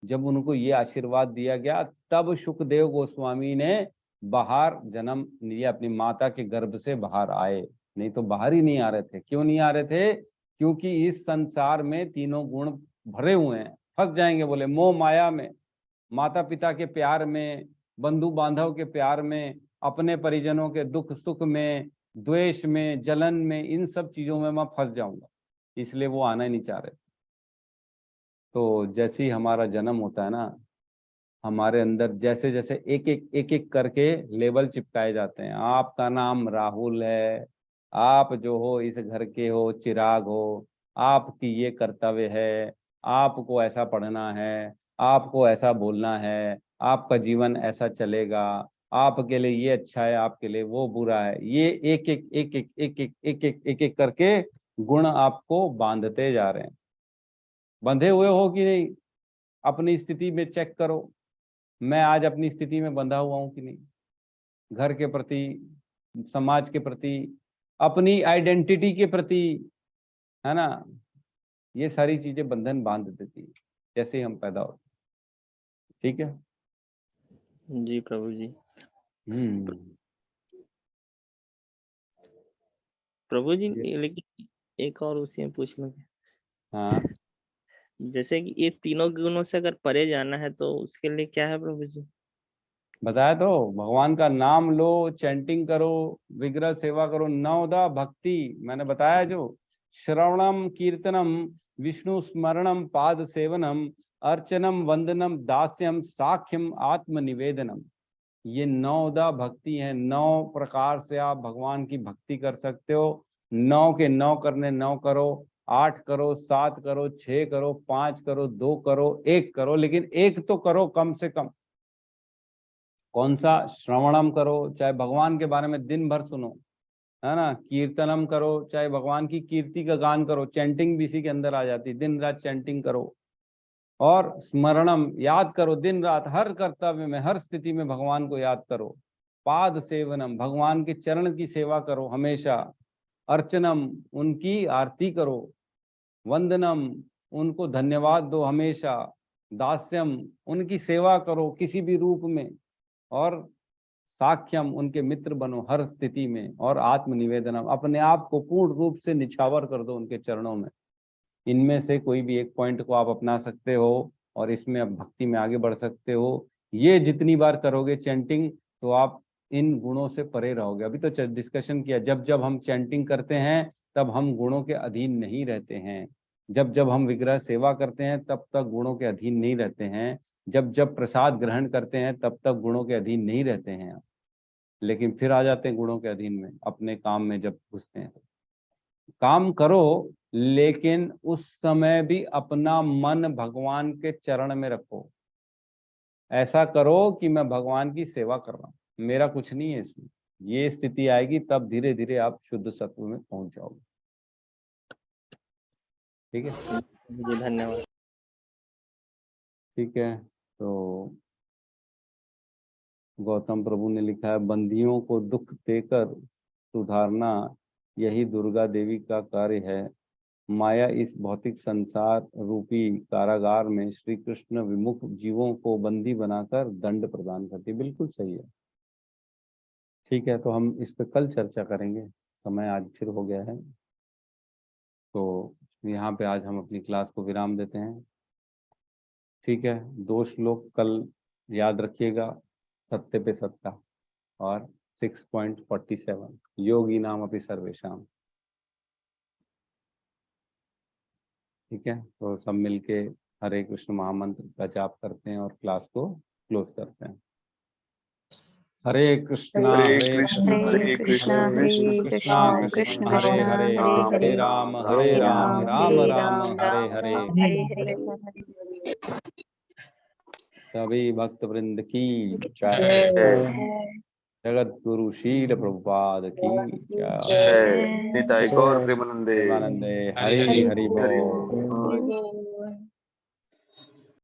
जब उनको ये आशीर्वाद दिया गया, तब सुखदेव गोस्वामी ने बाहर जन्म लिया, अपनी माता के गर्भ से बाहर आए, नहीं तो बाहर ही नहीं आ रहे थे। क्यों नहीं आ रहे थे? क्योंकि इस संसार में तीनों गुण भरे हुए हैं, फंस जाएंगे। बोले मोह माया में, माता पिता के प्यार में, बंधु बांधव के प्यार में, अपने परिजनों के दुख सुख में, द्वेष में, जलन में, इन सब चीजों में मैं फंस जाऊंगा, इसलिए वो आना ही नहीं चाह रहे। तो जैसे ही हमारा जन्म होता है ना, हमारे अंदर जैसे जैसे एक एक करके लेबल चिपकाए जाते हैं। आपका नाम राहुल है, आप जो हो इस घर के हो, चिराग हो, आपकी ये कर्तव्य है, आपको ऐसा पढ़ना है, आपको ऐसा बोलना है, आपका जीवन ऐसा चलेगा, आपके लिए ये अच्छा है, आपके लिए वो बुरा है। ये एक एक एक एक एक एक एक एक एक एक करके गुण आपको बांधते जा रहे हैं। बंधे हुए हो कि नहीं? अपनी स्थिति में चेक करो, मैं आज अपनी स्थिति में बंधा हुआ हूं कि नहीं, घर के प्रति, समाज के प्रति, अपनी आइडेंटिटी के प्रति, है ना। ये सारी चीजें बंधन बांध देती है जैसे ही हम पैदा होते। ठीक है जी प्रभु जी। प्रभु जी, लेकिन एक और उसी में पूछ लूं। हाँ, जैसे कि ये तीनों गुणों से अगर परे जाना है तो उसके लिए क्या है प्रभु जी? बताया तो, भगवान का नाम लो, चैंटिंग करो, विग्रह सेवा करो, नवदा भक्ति मैंने बताया, जो श्रवणम कीर्तनम विष्णु स्मरणम पाद सेवनम अर्चनम वंदनम दास्यम साख्यम आत्मनिवेदनम, ये नवदा भक्ति है। 9 प्रकार से आप भगवान की भक्ति कर सकते हो। 9 के 9 करने 9 करो, 8 करो, 7 करो, 6 करो, 5 करो, 2 करो, 1 करो, लेकिन एक तो करो कम से कम। कौन सा? श्रवणम करो, चाहे भगवान के बारे में दिन भर सुनो, है ना। कीर्तनम करो, चाहे भगवान की कीर्ति का गान करो, चैंटिंग भी इसी के अंदर आ जाती, दिन रात चैंटिंग करो। और स्मरणम, याद करो दिन रात, हर कर्तव्य में, हर स्थिति में भगवान को याद करो। पाद सेवनम, भगवान के चरण की सेवा करो हमेशा। अर्चनम, उनकी आरती करो। वंदनम, उनको धन्यवाद दो हमेशा। दास्यम, उनकी सेवा करो किसी भी रूप में। और साख्यम, उनके मित्र बनो हर स्थिति में। और आत्मनिवेदनम, अपने आप को पूर्ण रूप से निछावर कर दो उनके चरणों में। इनमें से कोई भी एक पॉइंट को आप अपना सकते हो और इसमें अब भक्ति में आगे बढ़ सकते हो। ये जितनी बार करोगे चैंटिंग, तो आप इन गुणों से परे रहोगे। अभी तो डिस्कशन किया, जब जब हम चैंटिंग करते हैं तब हम गुणों के अधीन नहीं रहते हैं। जब जब हम विग्रह सेवा करते हैं तब तक गुणों के अधीन नहीं रहते हैं। जब जब प्रसाद ग्रहण करते हैं तब तक गुणों के अधीन नहीं रहते हैं, लेकिन फिर आ जाते हैं गुणों के अधीन में अपने काम में जब घुसते हैं। तो काम करो, लेकिन उस समय भी अपना मन भगवान के चरण में रखो। ऐसा करो कि मैं भगवान की सेवा कर रहा हूँ, मेरा कुछ नहीं है इसमें। ये स्थिति आएगी तब धीरे धीरे आप शुद्ध सत्व में पहुंच जाओगे। ठीक है जी, धन्यवाद। ठीक है, तो गौतम प्रभु ने लिखा है, बंदियों को दुख देकर सुधारना यही दुर्गा देवी का कार्य है। माया इस भौतिक संसार रूपी कारागार में श्री कृष्ण विमुख जीवों को बंदी बनाकर दंड प्रदान करती है। बिल्कुल सही है। ठीक है, तो हम इस पे कल चर्चा करेंगे, समय आज फिर हो गया है। तो यहाँ पे आज हम अपनी क्लास को विराम देते हैं। ठीक है, 2 श्लोक कल याद रखिएगा, सत्य पे सत्ता और 6.47 योगी नाम अपि सर्वेशाम। ठीक है, तो सब मिलके हरे कृष्ण महामंत्र का जाप करते हैं और क्लास को क्लोज करते हैं। हरे कृष्णा हरे हरे कृष्णा हरे कृष्णा कृष्णा कृष्णा कृष्ण हरे हरे हरे राम राम राम हरे हरे। सभी भक्त वृंद की जय। जगत गुरु शील प्रभुपाद की जय। निताई गौर प्रेमानंदे। हरि हरि बोल। हरि।